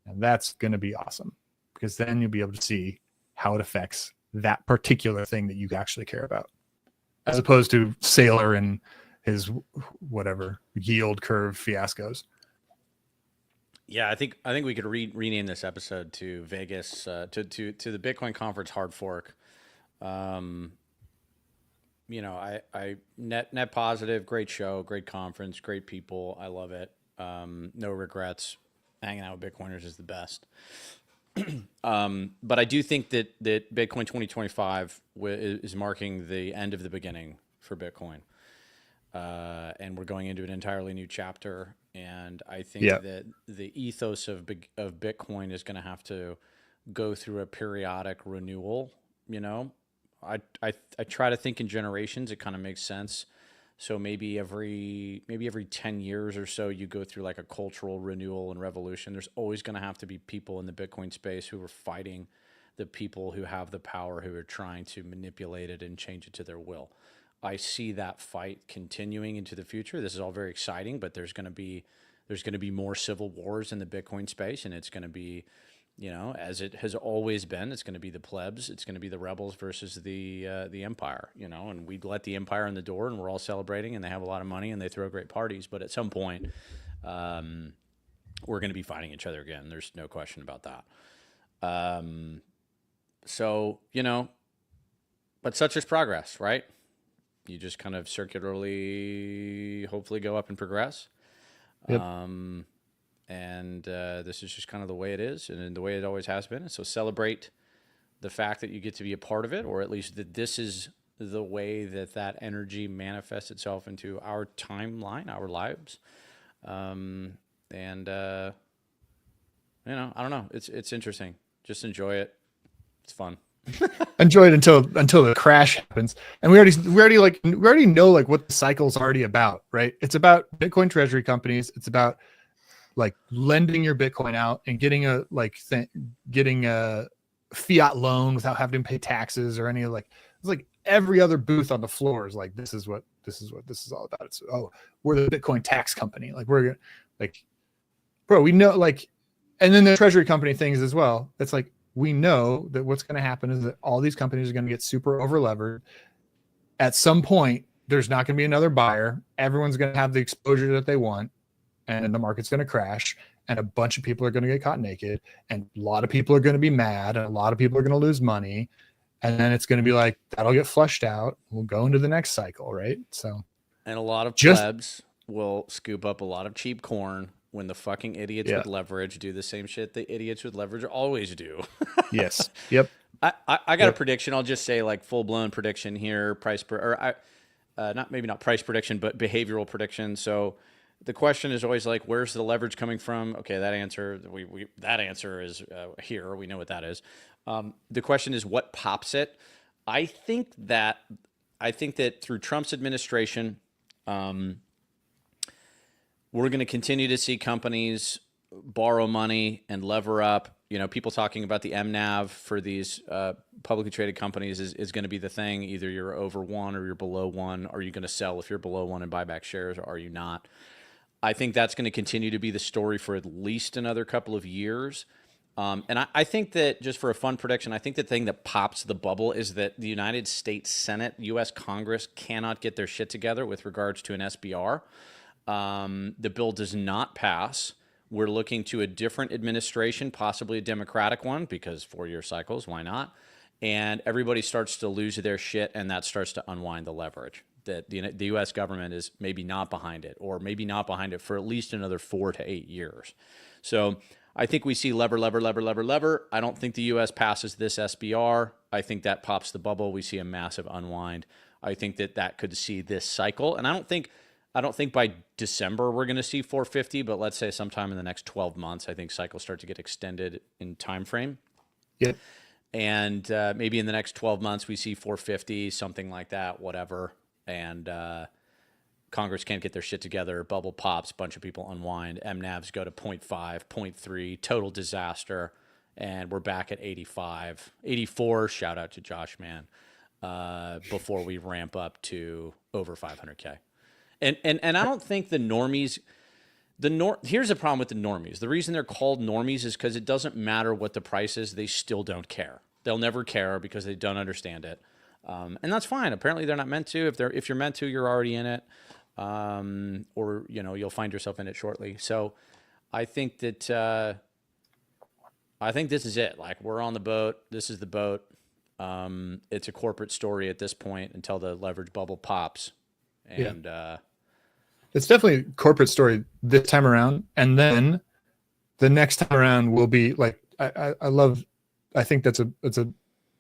Speaker 1: And that's going to be awesome because then you'll be able to see how it affects that particular thing that you actually care about, as opposed to Saylor and his whatever yield curve fiascos.
Speaker 3: Yeah, I think we could rename this episode to Vegas to the Bitcoin conference hard fork. I net positive, great show, great conference, great people. I love it. No regrets. Hanging out with Bitcoiners is the best. But I do think that Bitcoin 2025 is marking the end of the beginning for Bitcoin. And we're going into an entirely new chapter. And I think that the ethos of Bitcoin is going to have to go through a periodic renewal. I try to think in generations. It kind of makes sense. So maybe every 10 years or so, you go through like a cultural renewal and revolution. There's always going to have to be people in the Bitcoin space who are fighting the people who have the power, who are trying to manipulate it and change it to their will. I see that fight continuing into the future. This is all very exciting, but there's going to be more civil wars in the Bitcoin space, and it's going to be You know, as it has always been, it's going to be the plebs, it's going to be the rebels versus the empire. You know, and we let the empire in the door, and we're all celebrating, and they have a lot of money, and they throw great parties. But at some point, we're going to be fighting each other again. There's no question about that. So, you know, but such is progress, right? You just kind of circularly, hopefully, go up and progress.
Speaker 1: Yep.
Speaker 3: And this is just kind of the way it is, and the way it always has been. And so celebrate the fact that you get to be a part of it, or at least that this is the way that that energy manifests itself into our timeline, our lives. And you know, I don't know. It's interesting. Just enjoy it. It's fun.
Speaker 1: Enjoy it until the crash happens. And we already know like what the cycle's already about, right? It's about Bitcoin treasury companies. It's about like lending your Bitcoin out and getting a fiat loan without having to pay taxes or any like, it's like every other booth on the floor is like, this is what this is all about. It's, oh, we're the Bitcoin tax company. Like we're like, bro, we know like, and then the treasury company things as well. It's like, we know that what's going to happen is that all these companies are going to get super over levered. At some point, there's not going to be another buyer. Everyone's going to have the exposure that they want, and the market's going to crash, and a bunch of people are going to get caught naked, and a lot of people are going to be mad, and a lot of people are going to lose money, and then it's going to be like, that'll get flushed out. We'll go into the next cycle, right? So,
Speaker 3: and a lot of plebs will scoop up a lot of cheap corn when the fucking idiots with leverage do the same shit the idiots with leverage always do.
Speaker 1: Yes. Yep.
Speaker 3: I got a prediction. I'll just say like full blown prediction here. Not price prediction, but behavioral prediction. So the question is always like, where's the leverage coming from? Okay, that answer that answer is here. We know what that is. The question is what pops it. I think that through Trump's administration, we're going to continue to see companies borrow money and lever up. You know, people talking about the MNAV for these publicly traded companies is going to be the thing. Either you're over 1 or you're below 1. Are you going to sell if you're below 1 and buy back shares, or are you not? I think that's going to continue to be the story for at least another couple of years. And I think that, just for a fun prediction, I think the thing that pops the bubble is that the United States Senate, U.S. Congress cannot get their shit together with regards to an SBR. The bill does not pass. We're looking to a different administration, possibly a Democratic one, because 4-year cycles, why not? And everybody starts to lose their shit, and that starts to unwind the leverage. That the U.S. government is maybe not behind it, or maybe not behind it for at least another 4 to 8 years. So I think we see lever. I don't think the U.S. passes this SBR. I think that pops the bubble. We see a massive unwind. I think that could see this cycle, and I don't think by December we're going to see 450, but let's say sometime in the next 12 months, I think cycles start to get extended in time frame.
Speaker 1: Yeah.
Speaker 3: And maybe in the next 12 months we see 450, something like that, whatever. And Congress can't get their shit together. Bubble pops, bunch of people unwind. MNAVs go to 0.5, 0.3, total disaster. And we're back at 85, 84. Shout out to Josh, man. Before we ramp up to over 500K. And I don't think the normies, here's the problem with the normies. The reason they're called normies is because it doesn't matter what the price is. They still don't care. They'll never care because they don't understand it. And that's fine. Apparently they're not meant to. If you're meant to, you're already in it. Or, you know, you'll find yourself in it shortly. So I think that, I think this is it. Like, we're on the boat. This is the boat. It's a corporate story at this point until the leverage bubble pops. And,
Speaker 1: it's definitely a corporate story this time around. And then the next time around will be like, I think it's a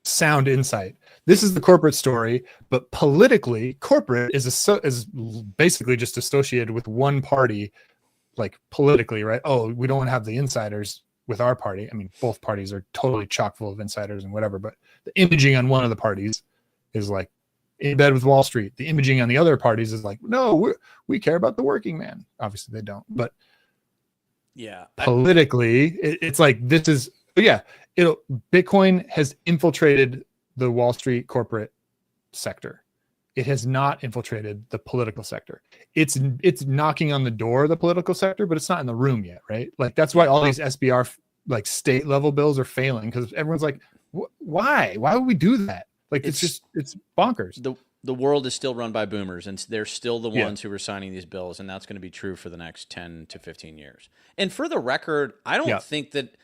Speaker 1: sound insight. This is the corporate story, but politically corporate is basically just associated with one party, like politically, right? Oh, we don't have the insiders with our party. I mean, both parties are totally chock full of insiders and whatever, but the imaging on one of the parties is like, in bed with Wall Street. The imaging on the other parties is like, no, we care about the working man. Obviously they don't, but
Speaker 3: yeah,
Speaker 1: politically it's like, this is, Bitcoin has infiltrated the Wall Street corporate sector. It has not infiltrated the political sector. It's knocking on the door of the political sector, but it's not in the room yet, right? Like, that's why all these SBR like state level bills are failing because everyone's like, why would we do that? Like it's bonkers.
Speaker 3: The world is still run by boomers, and they're still the
Speaker 1: Yeah.
Speaker 3: ones who are signing these bills, and that's going to be true for the next 10 to 15 years. And for the record, I don't think that it's,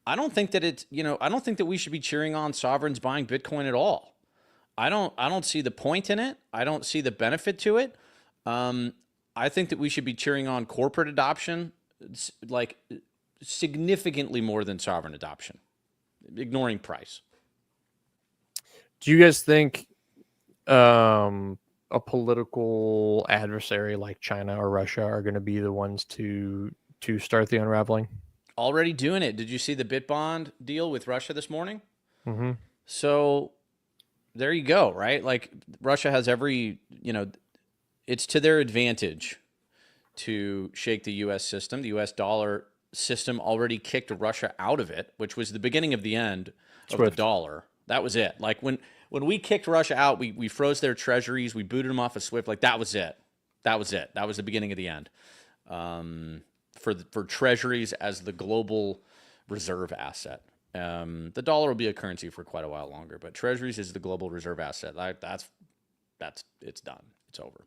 Speaker 3: I don't think that we should be cheering on sovereigns buying Bitcoin at all. I don't see the point in it. I don't see the benefit to it. I think that we should be cheering on corporate adoption, like significantly more than sovereign adoption, ignoring price.
Speaker 4: Do you guys think a political adversary like China or Russia are going to be the ones to start the unraveling?
Speaker 3: Already doing it. Did you see the BitBond deal with Russia this morning?
Speaker 4: Mm-hmm.
Speaker 3: So there you go, right? Like Russia has every, it's to their advantage to shake the U.S. system. The U.S. dollar system already kicked Russia out of it, which was the beginning of the end of the dollar. That was it. Like when we kicked Russia out, we froze their treasuries, we booted them off of SWIFT. Like that was it. That was it. That was the beginning of the end. For treasuries as the global reserve asset. The dollar will be a currency for quite a while longer, but treasuries is the global reserve asset. That's it's done. It's over.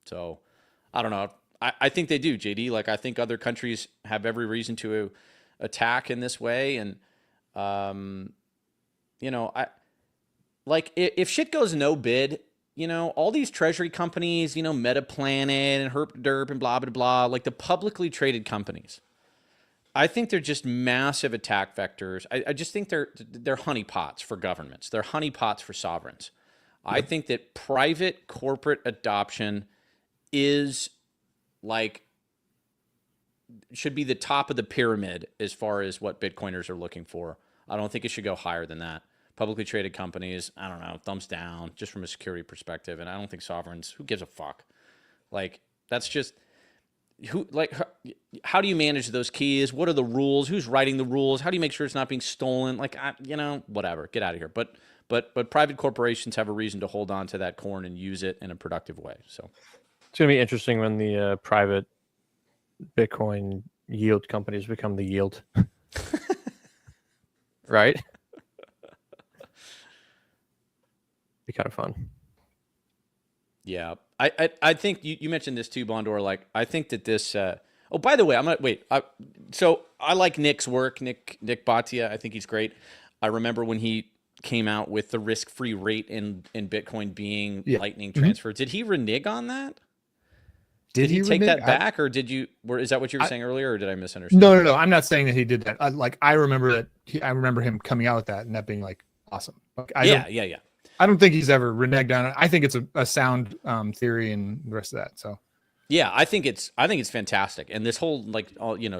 Speaker 3: So I don't know. I think they do, JD. Like I think other countries have every reason to attack in this way, and if shit goes no bid, all these treasury companies, Metaplanet and Herp and blah, blah, blah, like the publicly traded companies, I think they're just massive attack vectors. I just think they're honeypots for governments. They're honeypots for sovereigns. Yep. I think that private corporate adoption should be the top of the pyramid as far as what Bitcoiners are looking for. I don't think it should go higher than that. Publicly traded companies, I don't know, thumbs down, just from a security perspective. And I don't think sovereigns, who gives a fuck? Like, that's just, how do you manage those keys? What are the rules? Who's writing the rules? How do you make sure it's not being stolen? Like, whatever, get out of here. But private corporations have a reason to hold on to that corn and use it in a productive way. So
Speaker 4: it's going to be interesting when the private Bitcoin yield companies become the yield. Right? Be kind of fun.
Speaker 3: Yeah. I think you mentioned this too, Bondor. Like, I think that this, oh, by the way, I'm not, wait. So I like Nick's work, Nick Bhatia. I think he's great. I remember when he came out with the risk-free rate in Bitcoin being Lightning transfer. Did he renege on that? Did he take that back, or is that what you were saying earlier, or did I misunderstand?
Speaker 1: No. I'm not saying that he did that. I remember him coming out with that and that being like awesome. Like,
Speaker 3: yeah.
Speaker 1: I don't think he's ever reneged on it. I think it's a sound theory and the rest of that. So
Speaker 3: yeah, I think it's fantastic. And this whole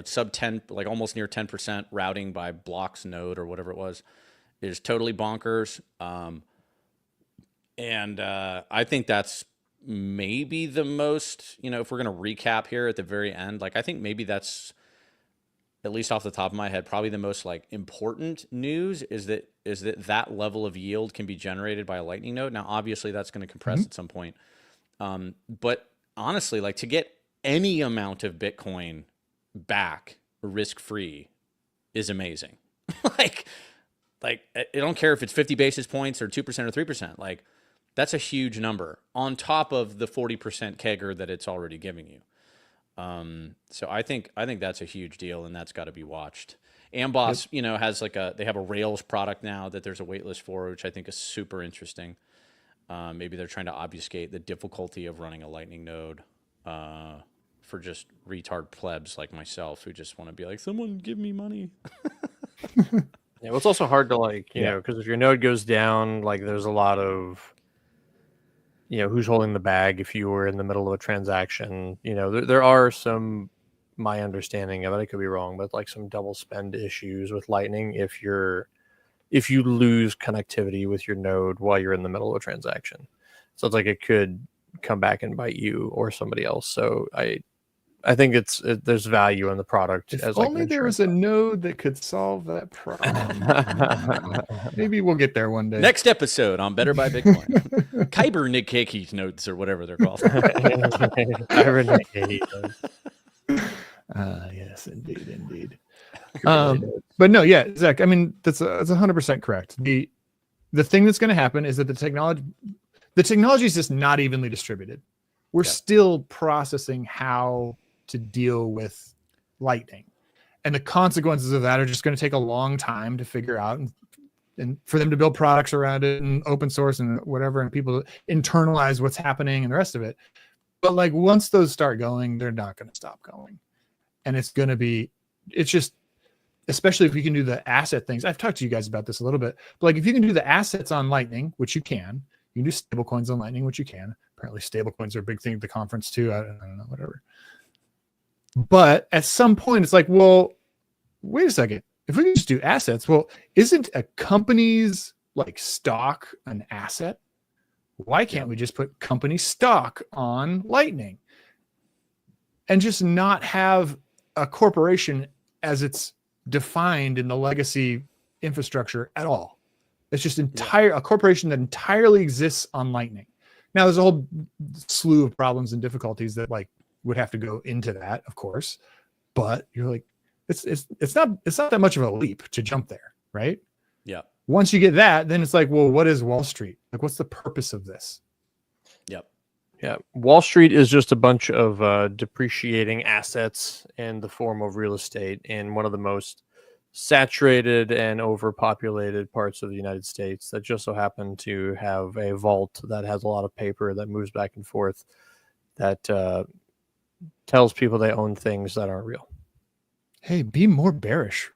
Speaker 3: sub 10, like almost near 10% routing by blocks node or whatever it was is totally bonkers. And I think that's maybe the most, if we're going to recap here at the very end, like I think maybe that's, at least off the top of my head, probably the most like important news is that level of yield can be generated by a Lightning node. Now, obviously that's going to compress at some point. But honestly, like to get any amount of Bitcoin back risk-free is amazing. like I don't care if it's 50 basis points or 2% or 3%. Like that's a huge number on top of the 40% CAGR that it's already giving you. So I think that's a huge deal, and that's got to be watched. Amboss, has they have a Rails product now that there's a waitlist for, which I think is super interesting. Maybe they're trying to obfuscate the difficulty of running a Lightning node for just retard plebs like myself who just want to be like, someone give me money.
Speaker 4: Yeah, well, it's also hard to because if your node goes down, like there's a lot of, who's holding the bag if you were in the middle of a transaction. There are some, my understanding of it, I could be wrong, but like some double spend issues with Lightning if you lose connectivity with your node while you're in the middle of a transaction. So it's like it could come back and bite you or somebody else. So I think there's value in the product.
Speaker 1: If only there was a node that could solve that problem. Maybe we'll get there one day.
Speaker 3: Next episode on Better by Bitcoin. Kyber Nikkei nodes or whatever they're called.
Speaker 1: Yes, indeed. But no, yeah, Zach. I mean, that's 100% correct. The thing that's going to happen is that the technology is just not evenly distributed. We're still processing how to deal with Lightning, and the consequences of that are just going to take a long time to figure out, and for them to build products around it and open source and whatever, and people internalize what's happening and the rest of it. But like once those start going, they're not going to stop going, and it's just, especially if you can do the asset things. I've talked to you guys about this a little bit, but like if you can do the assets on Lightning, which you can do stable coins on Lightning, which you can. Apparently stable coins are a big thing at the conference too. I don't know, whatever. But at some point it's like, well, wait a second. If we can just do assets, well, isn't a company's like stock an asset? Why can't we just put company stock on Lightning and just not have a corporation as it's defined in the legacy infrastructure at all? It's just a corporation that entirely exists on Lightning. Now there's a whole slew of problems and difficulties that like would have to go into that, of course, but you're like, it's not that much of a leap to jump there, right?
Speaker 3: Yeah.
Speaker 1: Once you get that, then it's like, well, what is Wall Street? Like, what's the purpose of this?
Speaker 3: Yep.
Speaker 4: Yeah. Wall Street is just a bunch of depreciating assets in the form of real estate in one of the most saturated and overpopulated parts of the United States that just so happen to have a vault that has a lot of paper that moves back and forth that tells people they own things that aren't real.
Speaker 1: Hey, be more bearish.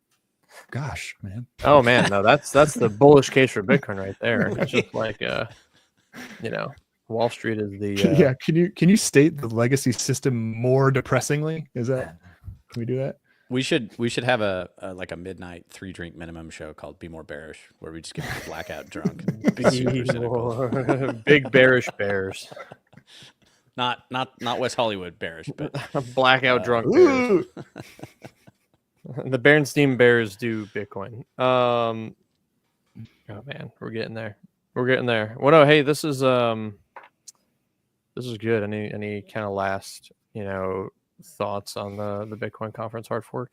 Speaker 1: Gosh, man.
Speaker 4: Oh man, no, that's the bullish case for Bitcoin right there. It's just like Wall Street is the
Speaker 1: yeah. Can you state the legacy system more depressingly? Can we do that?
Speaker 3: We should have a midnight 3-drink minimum show called Be More Bearish, where we just get blackout drunk. And be super cynical.
Speaker 4: Big bearish bears.
Speaker 3: Not West Hollywood bearish, but
Speaker 4: blackout drunk bears. The Berenstein Bears do Bitcoin. Oh man, we're getting there. Well, no, hey, this is good. Any kind of last, thoughts on the Bitcoin conference hard fork?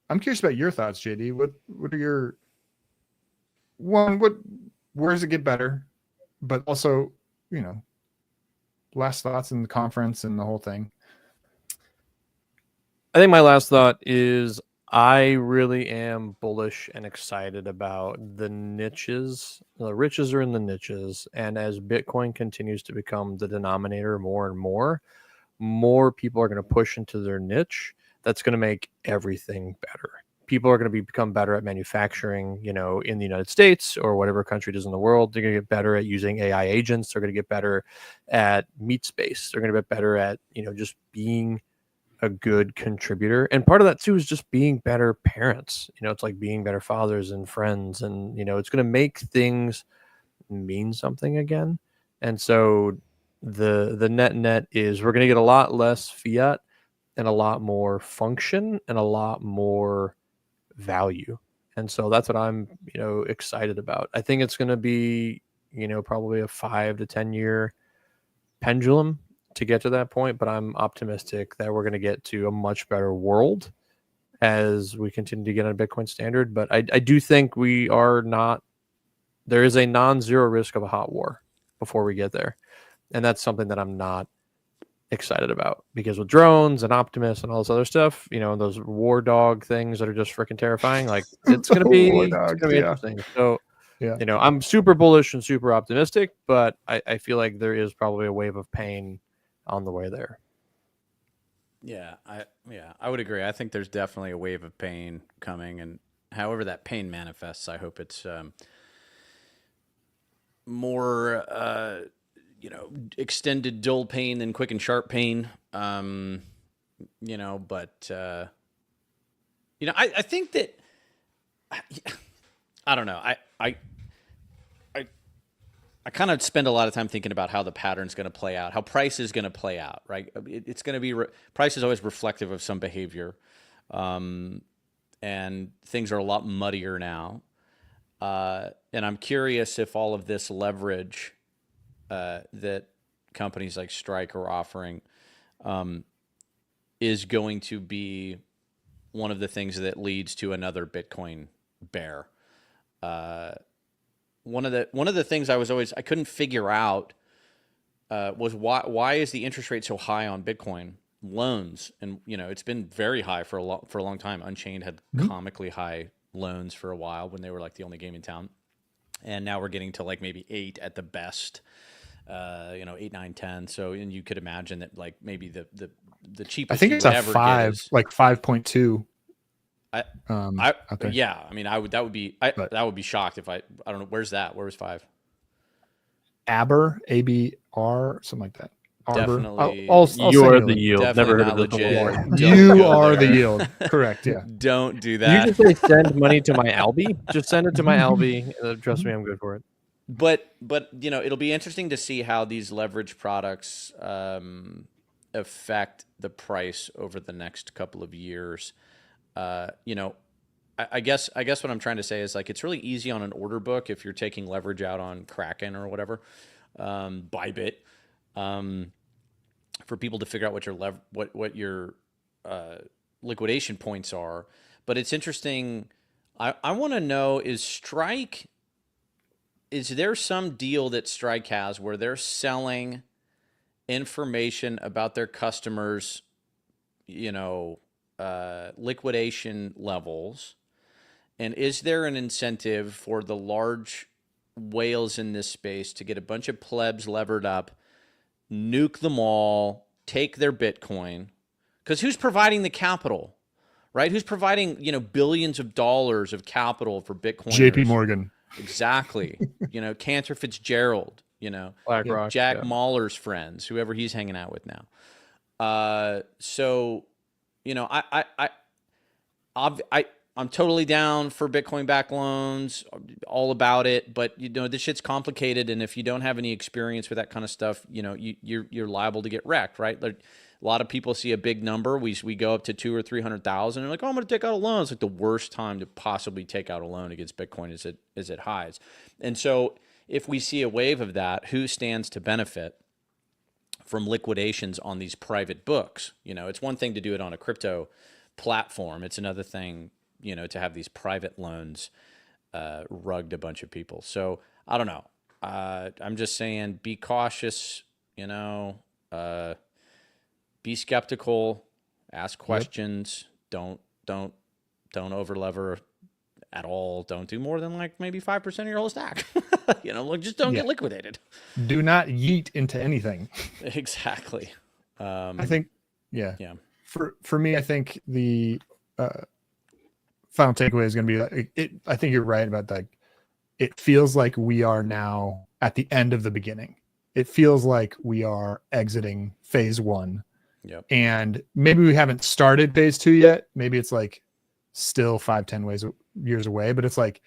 Speaker 1: I'm curious about your thoughts, JD. What are your where does it get better? But also, last thoughts in the conference and the whole thing.
Speaker 4: I think my last thought is I really am bullish and excited about the niches. The riches are in the niches. And as Bitcoin continues to become the denominator more and more people are going to push into their niche. That's going to make everything better. People are going to become better at manufacturing, in the United States or whatever country it is in the world. They're going to get better at using AI agents. They're going to get better at meat space. They're going to get better at, just being a good contributor. And part of that too is just being better parents. It's like being better fathers and friends, and it's going to make things mean something again. And so the net is we're going to get a lot less fiat and a lot more function and a lot more value. And so that's what I'm excited about. I think it's going to be probably a 5 to 10 year pendulum to get to that point, but I'm optimistic that we're going to get to a much better world as we continue to get on a Bitcoin standard. But I do think there is a non-zero risk of a hot war before we get there. And that's something that I'm not excited about, because with drones and Optimus and all this other stuff, those war dog things that are just freaking terrifying, like it's going to be interesting. So yeah, I'm super bullish and super optimistic, but I feel like there is probably a wave of pain on the way there.
Speaker 3: I would agree. I think there's definitely a wave of pain coming, and however that pain manifests, I hope it's more extended dull pain than quick and sharp pain. But I think that I don't know. I kind of spend a lot of time thinking about how the pattern's going to play out, how price is going to play out, right? It's going to be price is always reflective of some behavior, and things are a lot muddier now. And I'm curious if all of this leverage that companies like Strike are offering is going to be one of the things that leads to another Bitcoin bear. One of the things I couldn't figure out was why is the interest rate so high on Bitcoin loans? And it's been very high for a long time. Unchained had comically high loans for a while when they were like the only game in town, and now we're getting to like maybe 8 at the best. 8, 9, 10. So, and you could imagine that like maybe the cheapest.
Speaker 1: I think it's a 5, like 5.2. Okay.
Speaker 3: Yeah. I mean, that would be shocked if I don't know. Where's that? Where was 5?
Speaker 1: Aber, ABR, something like that. Arbor.
Speaker 3: Definitely.
Speaker 1: I'll
Speaker 4: You are
Speaker 1: send
Speaker 4: the yield.
Speaker 3: Definitely
Speaker 4: Never heard
Speaker 3: not
Speaker 4: of it before.
Speaker 3: legit. Don't
Speaker 1: You
Speaker 3: go
Speaker 1: are the
Speaker 3: there.
Speaker 1: yield. Correct. Yeah.
Speaker 3: Don't do
Speaker 4: You
Speaker 3: that.
Speaker 4: just say send money to my Albi. Just send it to my Albi. Trust me, I'm good for it.
Speaker 3: But it'll be interesting to see how these leverage products affect the price over the next couple of years. I guess what I'm trying to say is like it's really easy on an order book if you're taking leverage out on Kraken or whatever, Bybit, for people to figure out what your liquidation points are. But it's interesting. I want to know, is there some deal that Strike has where they're selling information about their customers, liquidation levels? And is there an incentive for the large whales in this space to get a bunch of plebs levered up, nuke them all, take their Bitcoin? Because who's providing the capital, right? Who's providing, billions of dollars of capital for Bitcoin?
Speaker 1: JP Morgan.
Speaker 3: Exactly. Cantor Fitzgerald,
Speaker 4: BlackRock,
Speaker 3: Jack
Speaker 4: yeah.
Speaker 3: Mahler's friends, whoever he's hanging out with now. I'm totally down for Bitcoin backed loans, all about it. But this shit's complicated, and if you don't have any experience with that kind of stuff, you're liable to get wrecked, right? Like, a lot of people see a big number. We go up to 200,000 or 300,000, and like, oh, I'm going to take out a loan. It's like the worst time to possibly take out a loan against Bitcoin as it highs. And so, if we see a wave of that, who stands to benefit from liquidations on these private books? It's one thing to do it on a crypto platform. It's another thing, to have these private loans rugged a bunch of people. So I don't know. I'm just saying, be cautious. Be skeptical. Ask questions. Yep. Don't overlever at all. Don't do more than like maybe 5% of your whole stack. Just don't get liquidated.
Speaker 1: Do not yeet into anything.
Speaker 3: Exactly.
Speaker 1: I think, yeah. For me, I think the final takeaway is going to be like, I think you're right about that. It feels like we are now at the end of the beginning. It feels like we are exiting phase 1.
Speaker 3: Yep.
Speaker 1: And maybe we haven't started phase 2 yet. Maybe it's like still 5-10 years away, but it's like,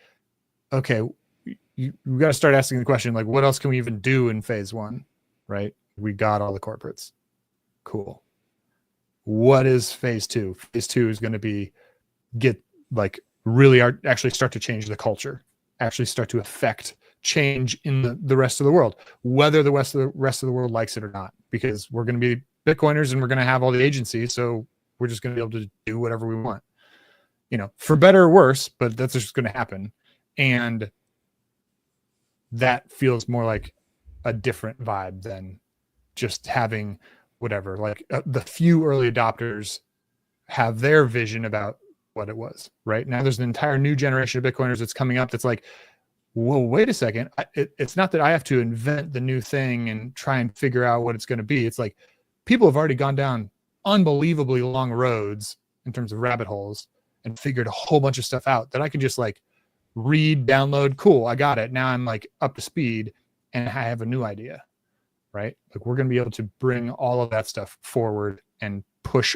Speaker 1: okay, we got to start asking the question, like, what else can we even do in phase 1? Right? We got all the corporates. Cool. What is phase 2? Phase 2 is going to be actually start to change the culture, actually start to affect change in the rest of the world, whether the rest of the world likes it or not, because we're going to be Bitcoiners and we're going to have all the agency. So we're just going to be able to do whatever we want, for better or worse, but that's just going to happen. And that feels more like a different vibe than just having whatever, like the few early adopters have their vision about what it was. Right now, there's an entire new generation of Bitcoiners that's coming up. That's like, whoa, wait a second. It's not that I have to invent the new thing and try and figure out what it's going to be. It's like people have already gone down unbelievably long roads in terms of rabbit holes and figured a whole bunch of stuff out that I can just like read, download. Cool. I got it. Now I'm like up to speed and I have a new idea, right? Like we're going to be able to bring all of that stuff forward and push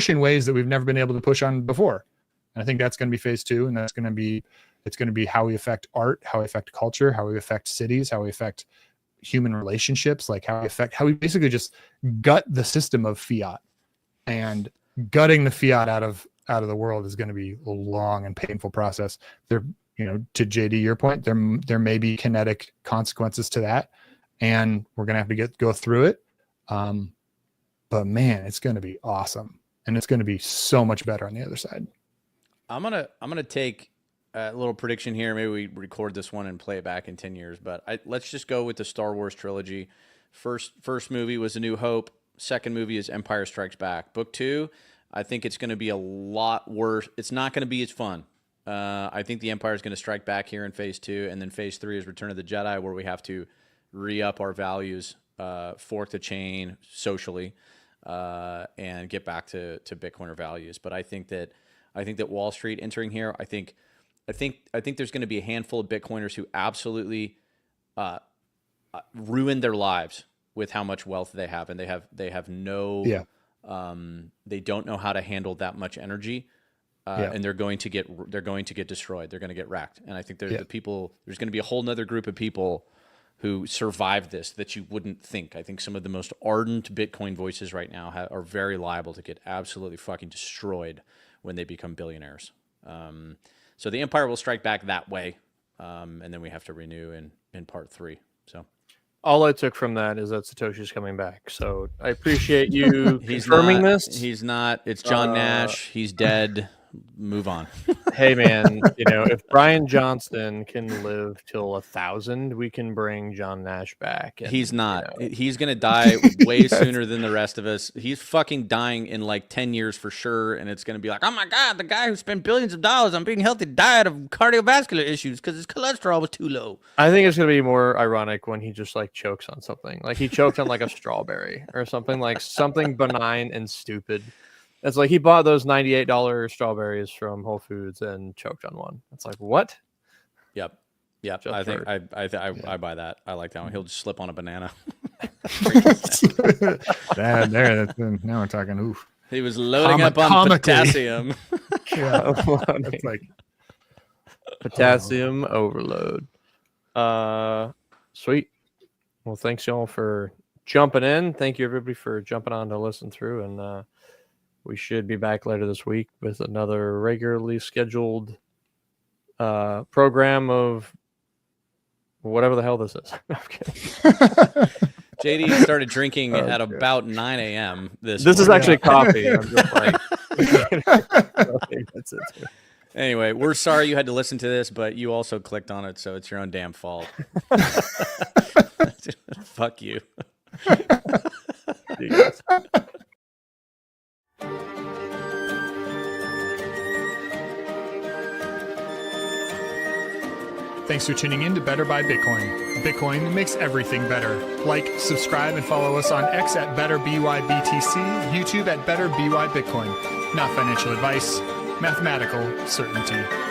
Speaker 1: in ways that we've never been able to push on before. And I think that's going to be phase 2. And it's going to be how we affect art, how we affect culture, how we affect cities, how we affect human relationships, like how we basically just gut the system of fiat. And gutting the fiat out of the world is going to be a long and painful process. There, to JD, your point, there may be kinetic consequences to that, and we're going to have to go through it. But man, it's going to be awesome, and it's going to be so much better on the other side.
Speaker 3: I'm gonna take a little prediction here. Maybe we record this one and play it back in 10 years. But let's just go with the Star Wars trilogy. First movie was A New Hope. Second movie is Empire Strikes Back. Book 2, I think it's going to be a lot worse. It's not going to be as fun. I think the Empire is going to strike back here in Phase 2, and then Phase 3 is Return of the Jedi, where we have to re-up our values, fork the chain socially, and get back to Bitcoiner values. But I think that Wall Street entering here, I think there's going to be a handful of Bitcoiners who absolutely ruin their lives with how much wealth they have, and they have no they don't know how to handle that much energy, and they're going to get destroyed. They're going to get wrecked. And I think there's going to be a whole nother group of people who survived this that you wouldn't think. I think some of the most ardent Bitcoin voices right now are very liable to get absolutely fucking destroyed when they become billionaires. So the Empire will strike back that way, and then we have to renew in part 3. So
Speaker 4: all I took from that is that Satoshi's coming back. So I appreciate you confirming this.
Speaker 3: He's not. It's John Nash. He's dead. Move on.
Speaker 4: Hey man, if Brian Johnston can live till 1,000, we can bring John Nash back. And,
Speaker 3: he's not. He's gonna die way sooner than the rest of us. He's fucking dying in like 10 years for sure, and it's gonna be like, oh my god, the guy who spent billions of dollars on being healthy died of cardiovascular issues because his cholesterol was too low.
Speaker 4: I think it's gonna be more ironic when he just like chokes on something, like he choked on like a strawberry or something, like something benign and stupid. It's like he bought those $98 strawberries from Whole Foods and choked on one. It's like, what?
Speaker 3: Yep.
Speaker 4: Just
Speaker 3: I think I buy that. I like that one. He'll just slip on a banana.
Speaker 1: Now we're talking. Oof.
Speaker 3: He was loading up on potassium.
Speaker 1: It's like
Speaker 4: potassium overload. Sweet. Well, thanks y'all for jumping in. Thank you everybody for jumping on to listen through, and we should be back later this week with another regularly scheduled program of whatever the hell this is. I'm kidding.
Speaker 3: JD started drinking at about 9 a.m. This
Speaker 4: is
Speaker 3: morning.
Speaker 4: actually coffee. I'm just like, that's it. Too.
Speaker 3: Anyway, we're sorry you had to listen to this, but you also clicked on it, so it's your own damn fault. Fuck you.
Speaker 1: Thanks for tuning in to Better by Bitcoin. Bitcoin makes everything better. Like, subscribe, and follow us on X at BetterBYBTC, YouTube at BetterBYBitcoin. Not financial advice, mathematical certainty.